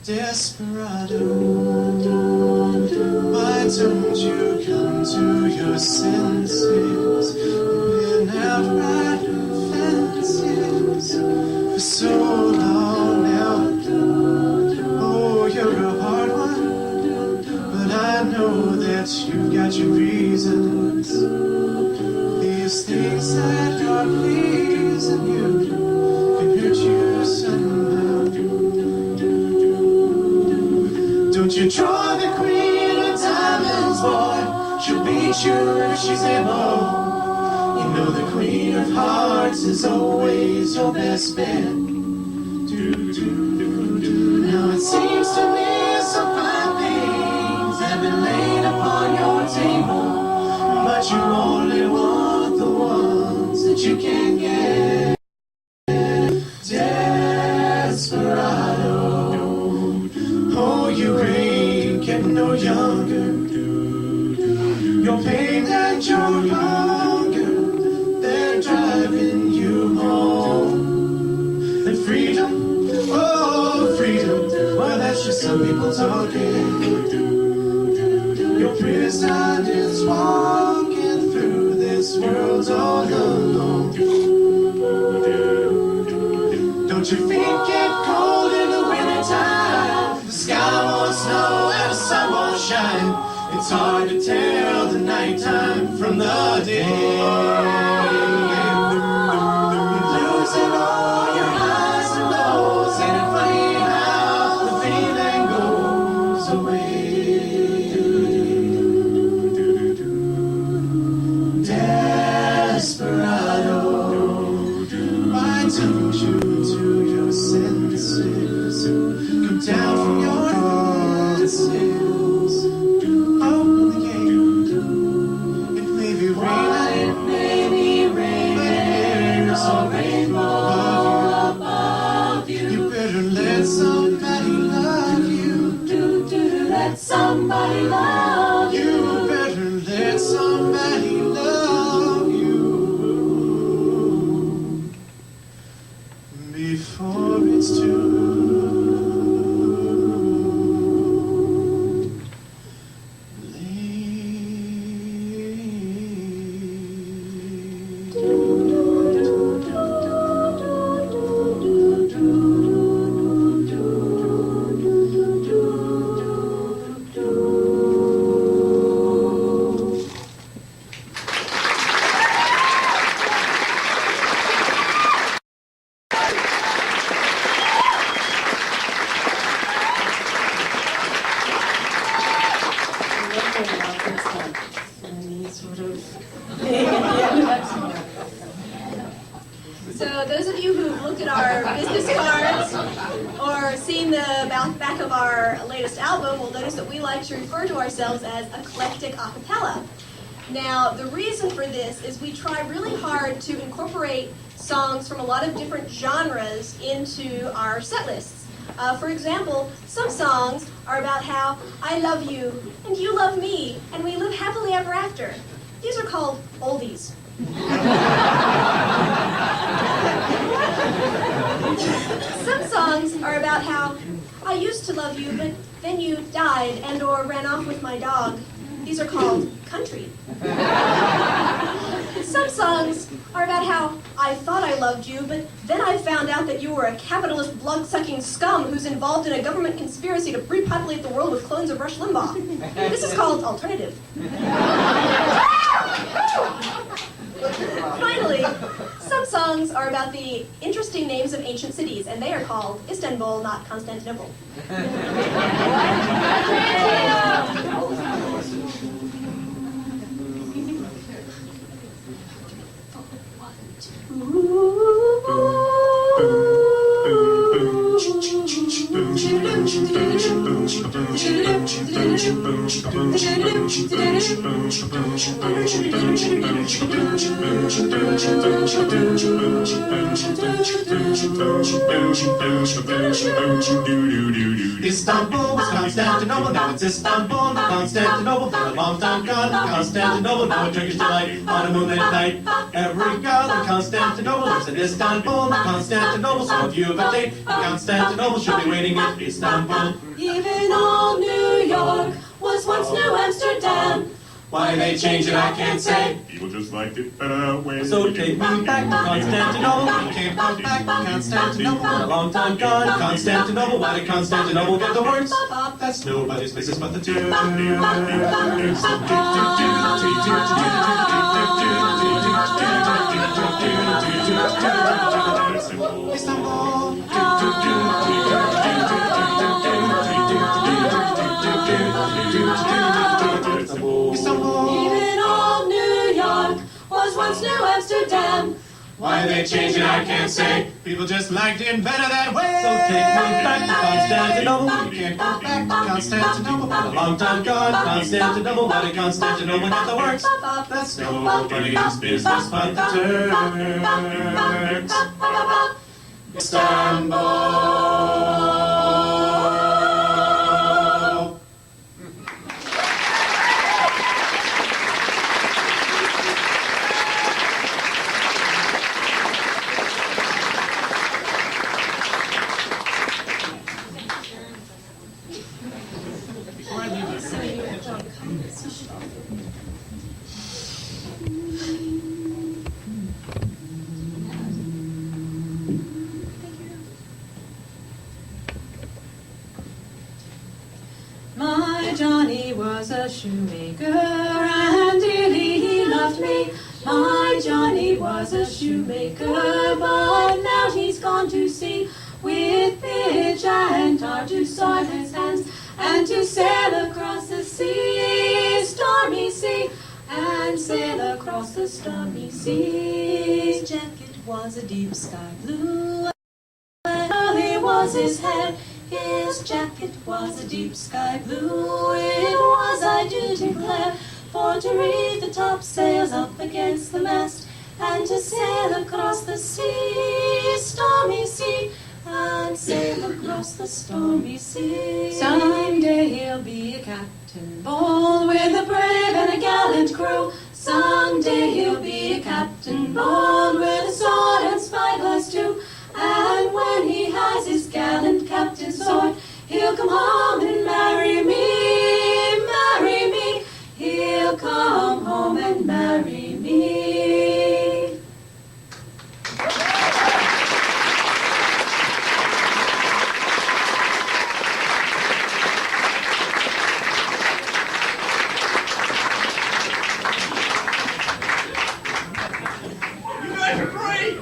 Desperado, why don't you come to your senses? Been out riding fences for so long now. Oh, you're a hard one, but I know that you got your reasons. These things that are pleasing you can hurt you somehow. Don't you draw the queen of diamonds, boy? She'll beat you if she's able. You know the queen of hearts is always your best bet. Now it seems to me some fine things have been laid upon your table, but you only want the ones that you can get. Desperado. Oh, you ain't getting no younger. Your pain and your hunger, they're driving you home. And freedom, oh, freedom, well, that's just some people talking. Your prison is walking through this world all alone. Don't your feet get cold in the wintertime? The sky won't snow and the sun won't shine. It's hard to tell the nighttime from the day. You're losing all your highs and lows. Ain't it funny how the feeling goes away? Desperado, why don't you to your senses? Come down from your fences. Open the gate. It may be raining, but there's a rainbow above you. You better let somebody love you. Let somebody love you. You better let somebody love you before it's too So those of you who've looked at our business cards or seen the back of our latest album will notice that we like to refer to ourselves as eclectic a cappella. Now, the reason for this is we try really hard to incorporate songs from a lot of different genres into our set lists. For example, some songs are about how I love you and you love me and we live happily ever after. These are called oldies. Some songs are about how I used to love you, but then you died and or ran off with my dog. These These are called country. Some songs are about how I thought I loved you, but then I found out that you were a capitalist blood-sucking scum who's involved in a government conspiracy to repopulate the world with clones of Rush Limbaugh. This is called alternative. Finally, some songs are about the interesting names of ancient cities, and they are called Istanbul, not Constantinople. Istanbul was Constantinople, now it's Istanbul, not Constantinople. For a long time gone, Constantinople, now a Turkish delight on a moonlit night. Every girl in Constantinople lives in Istanbul, not Constantinople. So if you have a date in Constantinople, she'll be waiting in Istanbul. Even old New York was once New Amsterdam. Why they changed it, I can't say. People just liked it better when So take me back to Constantinople. We can't go back to Constantinople. A long time gone, Constantinople. Why did Constantinople get the words? That's nobody's business but the Turks. Istanbul. Even old New York was once New Amsterdam. Why they changed it, I can't say. People just liked it better that way. So take me back to Constantinople. We can't go back to Constantinople. A long time gone, Constantinople. Why did Constantinople get the works? That's nobody's business but the Turks. Istanbul. My Johnny was a shoemaker, and dearly he loved me. My Johnny was a shoemaker, but now he's gone to sea, with pitch and tar to soil his hands, and to sail across the sea, stormy sea, and sail across the stormy sea. His jacket was a deep sky blue, and curly was his hair. His jacket was a deep sky blue, it was, I do declare, for to reef the topsails up against the mast, and to sail across the sea, stormy sea, and sail across the stormy sea. Someday he'll be a captain bold, with a brave and a gallant crew. Someday he'll be a captain bold, with a sword and spyglass too. And when he has his gallant captain's sword, he'll come home and marry me, marry me. He'll come home and marry me. You guys are great!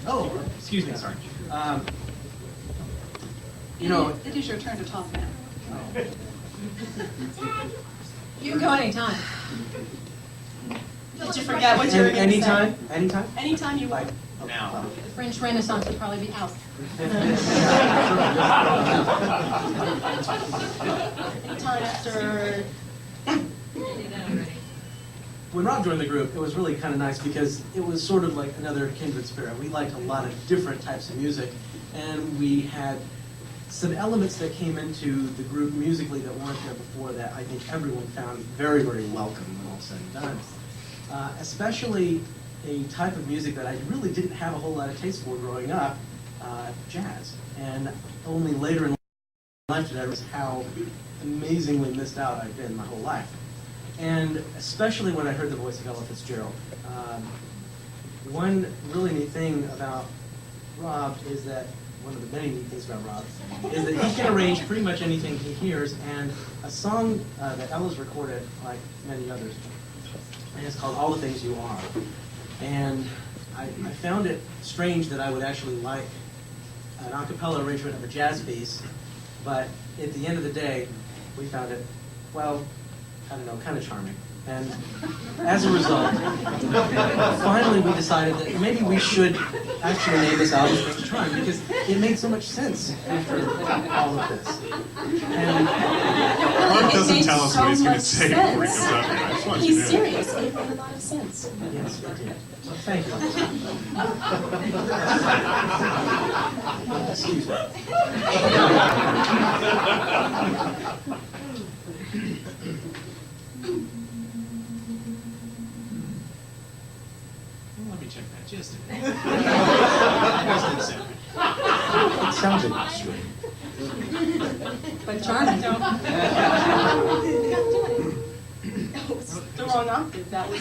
Oh, excuse me, sorry. You know, It is your turn to talk now. You can go anytime. Did you forget what you were going to say? anytime, anytime? Anytime you Like want. now. The French Renaissance would probably be out. Anytime after. When Rob joined the group, it was really kind of nice because it was sort of like another kindred spirit. We liked a lot of different types of music, and we had some elements that came into the group musically that weren't there before that I think everyone found very, very welcome when all said and done. especially a type of music that I really didn't have a whole lot of taste for growing up, jazz. And only later in life did I realize how amazingly missed out I've been my whole life. And especially when I heard the voice of Ella Fitzgerald. One really neat thing about Rob is that, one of the many neat things about Rob, is that he can arrange pretty much anything he hears, and a song that Ella's recorded, like many others, and it's called All the Things You Are. And I found it strange that I would actually like an a cappella arrangement of a jazz piece, but at the end of the day, we found it, well, I don't know, kind of charming. And as a result, finally we decided that maybe we should actually name this album StrangeCharm, because it made so much sense after all of this. And Mark doesn't tell us what he's going to say before he comes up here. I just want you to He's know. serious. It made a lot of sense. yes, it did. Well, thank you. Excuse me. Let me check that just a minute. Just a second. It sounded strange. But charming. The wrong octave. That was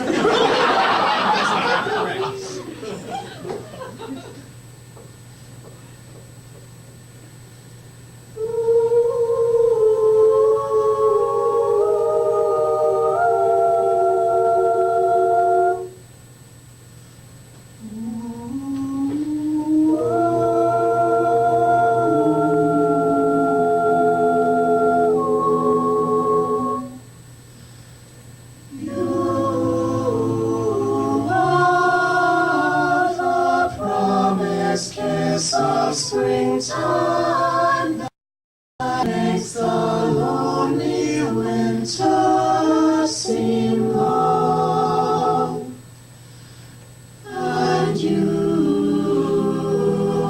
springtime that makes the lonely winter seem long, and you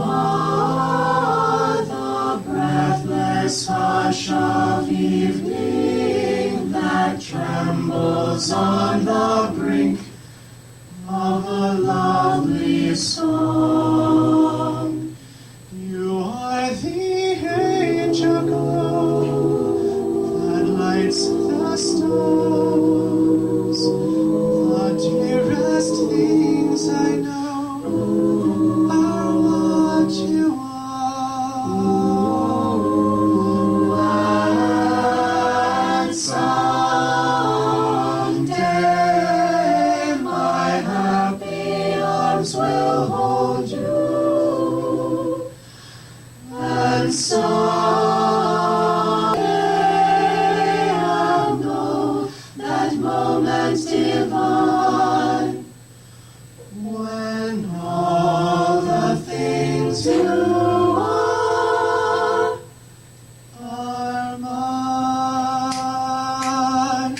are the breathless hush of evening that trembles on the brink of a lovely song. You are the angel glow that lights the stars. The dearest things I know are what you are. And someday my happy arms will hold you. And someday I'll know that moment divine when all the things you are mine.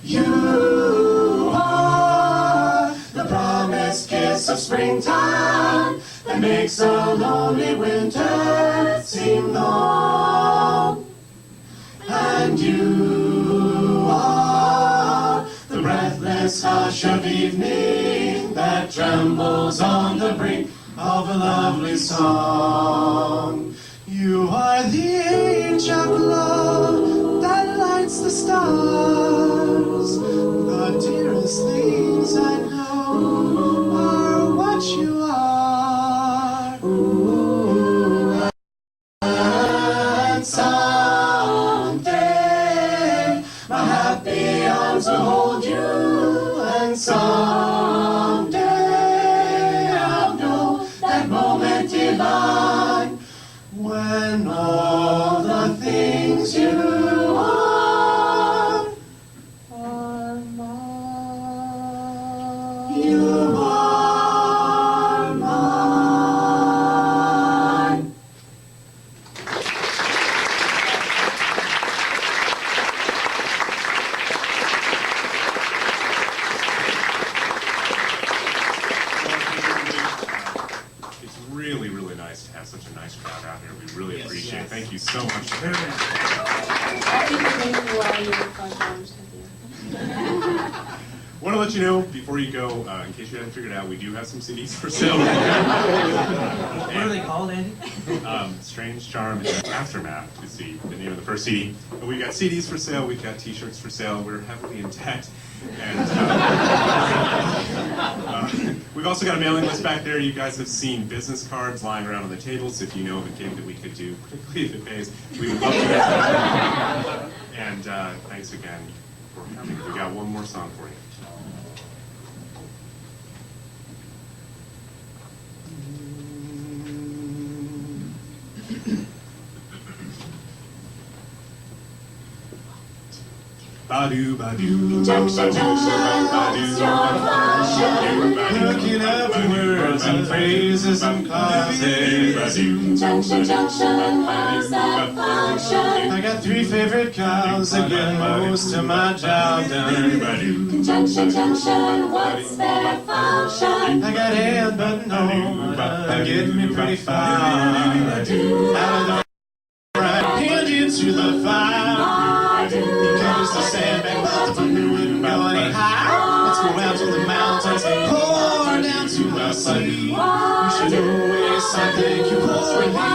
You are the promised kiss of springtime that makes a lonely winter seem long. And you are the breathless hush of evening that trembles on the brink of a lovely song. You are the angel glow that lights the stars. The dearest things I know are what you are. Ooh, and someday my happy arms will hold you. And someday I'll know that moment divine when all the things you are mine. You are mine. It's really, really nice to have such a nice crowd out here. We really Yes, appreciate it. yes. Thank you so much. I'll be remaining while you're 5 hours with you. Want to let you know before you go, in case you hadn't figured it out, we do have some CDs for sale. What are they called, Andy? StrangeCharm and Aftermath is the name of the first CD. And we've got CDs for sale, we've got t-shirts for sale, we're heavily in debt. And we've also got a mailing list back there. You guys have seen business cards lying around on the tables. If you know of a gig that we could do, particularly if it pays, we would love to get that. And thanks again for coming. We got one more song for you. Ba-doo, ba-doo. Junction, junction, what's your function? Looking up the words and phrases and clauses. Junction, junction, how's that function? I got 3 favorite cows that get most of my job done. Junction, junction, what's their function? I got A and but no, that get me pretty far. Out of the right hand into the fire. Here comes the sandbag, but the balloon wouldn't go any higher. Let's go out to the mountains, pour down to the sea. You should always thank you for release.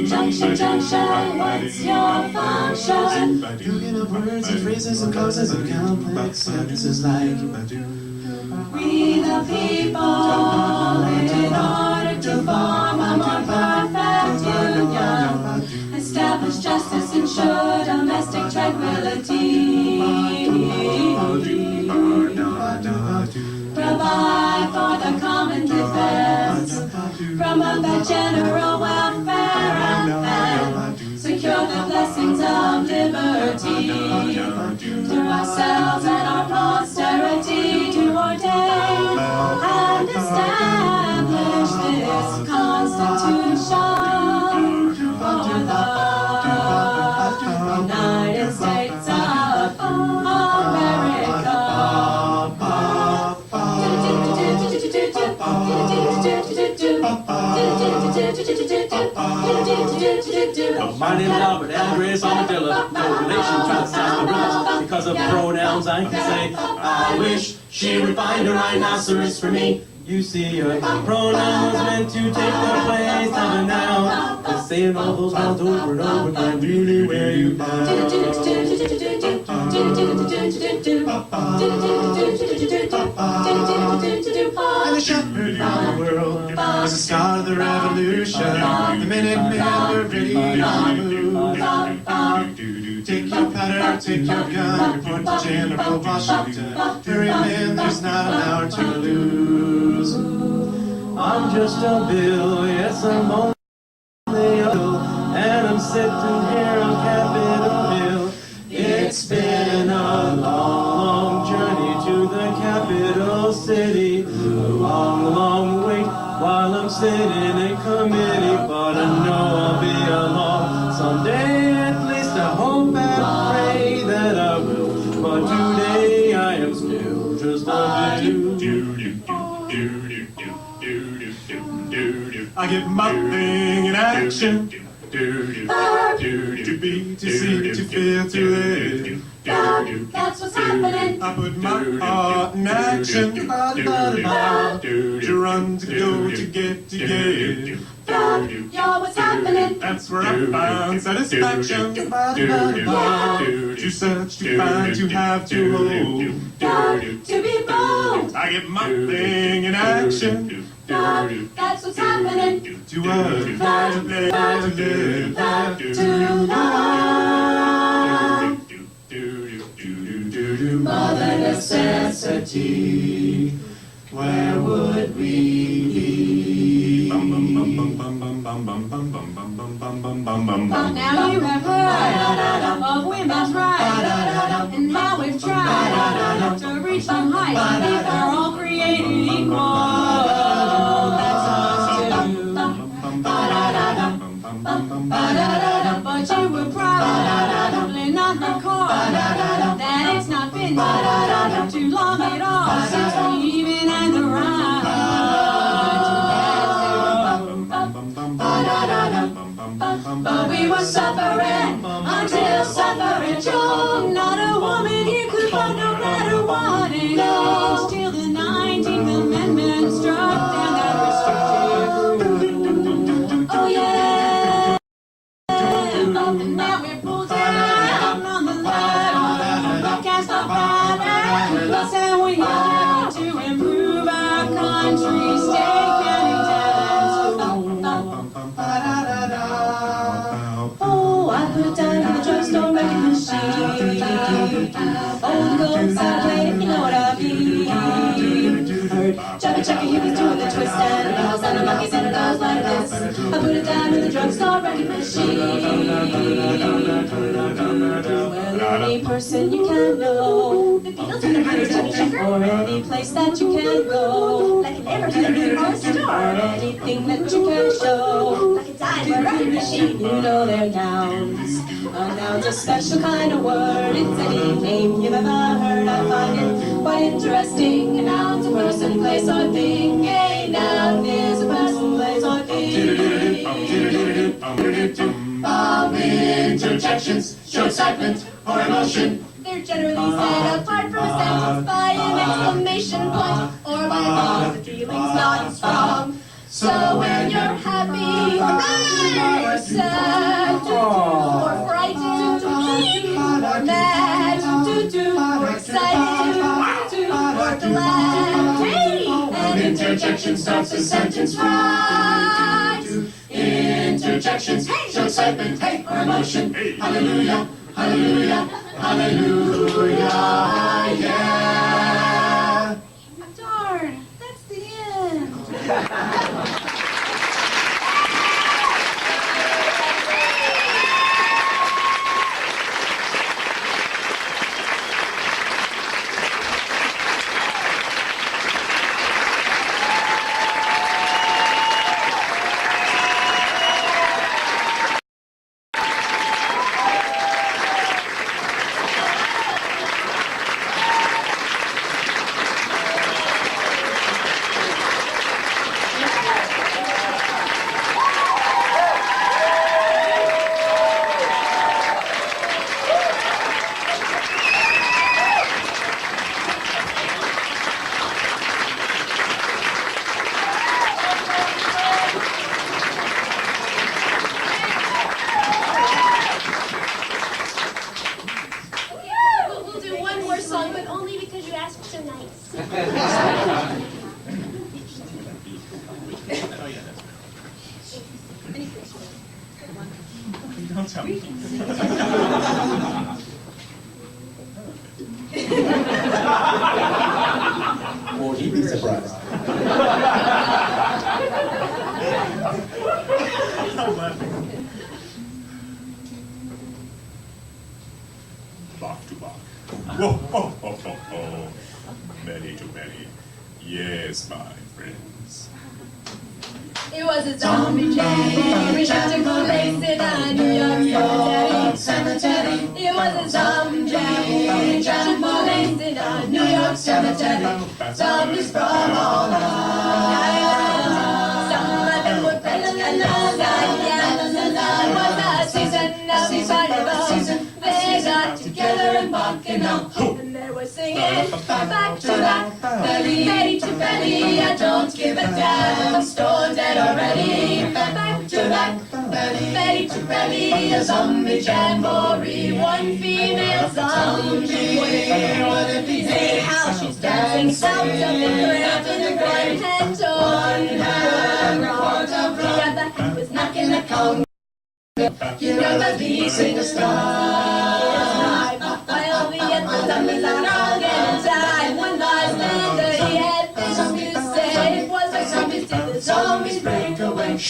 Junction, junction, what's your function? Looking up words and phrases and clauses and complex sentences like We the people, in order to form a more perfect union, establish justice, ensure domestic tranquility, provide for the common defense, promote the general welfare and secure the blessings of liberty to ourselves and our posterity, to ordain and establish this Constitution for the United States of America. My name is Albert Andres Armadillo. No relation to the sarsaparillas. Because of pronouns I can say, I wish she would find a rhinoceros for me. You see, a pronoun was meant to take the place of a noun. But saying all those nouns over and over can really wear you down. And the shepherd of the world was the start of the revolution. The Minutemen were ready to move. Take your powder, take your gun, report to General Washington. Hurry, men, there's not an hour to lose. I'm just a bill, yes, I'm only a bill, and I'm sitting here on Capitol Hill. It's been a long, long journey to the capital city. A long, long wait while I'm sitting in committee, but I know I'll be along someday. At least I hope and pray that I will. But today I am still just a bill. I get my thing in action. To be, to see, to feel, to live. That's what's happening. I put my heart in action. To run, to go, to get, to give. You're what's happening. That's where I find satisfaction. To search, to find, to have, to hold. To be bold. I get my thing in action. That's what's happening. To work, to play, to live, To love. Mother necessity. Where would we be? Now you have heard of women's rights and how we've tried to reach some heights that are all created equal. That's us too. But you will probably not recall that it's not been too long at all since we even had the right. But we were suffering until suffering. Not a woman here could find no freedoms till the 19th Amendment struck down that restrictive rule. Oh yeah, but now we're pulled down on the line, broadcast our power, and we have to improve our country, state, county, oh, I put it down in the drugstore record machine. Oh, the gold side plate, if you know what I mean. Heard Chubby Chucky, he was doing the twist and bells and the monkeys and it goes like this. I put it down in the drugstore record machine. Well, any person you can know, the Beatles and the Beatles, Chubby Checker, or any place that you can go, like an Everton or a store, or anything that you can show, like a dime or record machine. You know they're nouns. A noun's a special kind of word. It's any name you've ever heard. I find it quite interesting. A noun's a person, place, or thing. A noun is a person, place, or thing. Interjections show excitement or emotion. They're generally set apart from a sentence by an exclamation point or by a pause. The feeling's not strong. So when you're happy, or sad, or frightened, or mad, or excited, or glad, an interjection starts a sentence right. Interjections show excitement or emotion. Hallelujah, hallelujah, hallelujah, yeah. Darn, that's the end. We'll do one more song, but only because you asked so nice. Don't tell me. Won't he be surprised? I'm laughing. Bach to Bach. Whoa, ho, ho, ho, ho. Many to many. Yes, my friends. It was a zombie jam, reaching for race in a New York cemetery. It was a zombie jam, reaching for race in a New York cemetery. Zombies from all islands. Some of them were pregnant and long. It was a season of carnival. They got together in Buckingham, and they were singing back to back, belly to belly. I don't give a damn. I'm stone dead already. Back to back, belly to belly. A zombie jamboree. One female zombie. Hey, how she's dancing, out of the crowd, and one hand on her. The other hand was knocking the conga. You know the lead singer star. While the other zombies are all getting tired. One last later he had this to say. It was like zombies till the zombies break away. And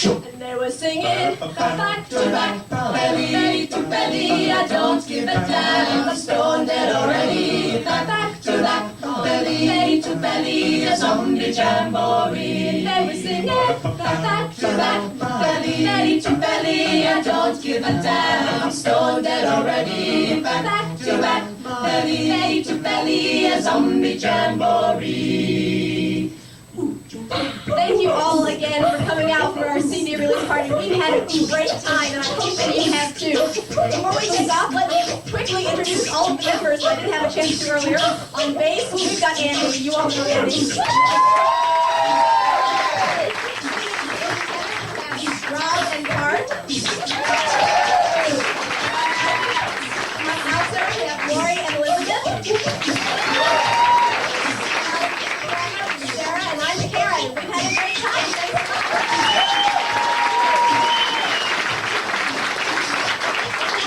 they were singing back to back, belly to belly. I don't give a damn. I'm stone dead already. Back to back, belly to belly. A zombie jamboree. They were singing back to back, belly to belly. I don't give a damn. I'm stone dead already. Back to back, belly to belly. A zombie jamboree. Ooh, Thank you all again for coming out for our CD release party. We've had a great time, and I hope that you have too. Before we take off, let me quickly introduce all of the members that I didn't have a chance to earlier. On bass, we've got Andy. You all know Andy. Rob and Bart. On alto, we have Lori and Elizabeth. Sarah and I'm Karen. We've had a great time. Thanks so much.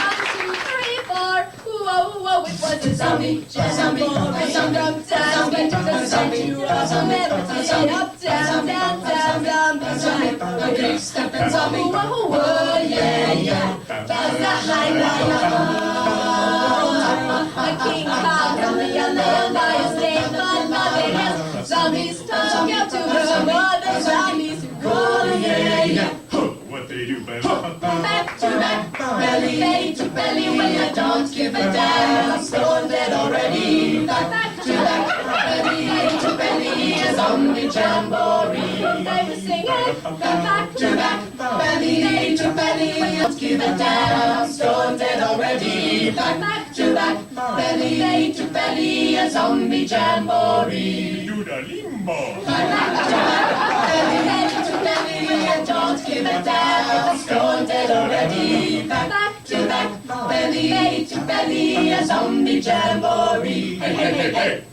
1, 2, 3, 4. Whoa, whoa, it was a zombie. Zombie. Zombie. Zombie. Zombie. Zombie. Up, down, down, down, zombie. Zombie. Big stepping zombie. Whoa, whoa, yeah, yeah. That's the high A King Kong zombie on the Empire State, but nothing else. Zombies talk out to her mother. Zombies who roll, yeah, yeah. What they do, baby. Back to back, belly to belly, when you don't give a damn. I'm stone dead already. Back to back, belly to belly, a zombie jamboree. They were singing, back to back, belly to belly, when you don't give a damn. I'm stone dead already. Back to back, belly to belly, a zombie jamboree. Do the limbo. Back to back, belly to belly, when you don't give a damn. Stone dead already. Back to back, belly to belly, a zombie jamboree. Hey, hey, hey, hey.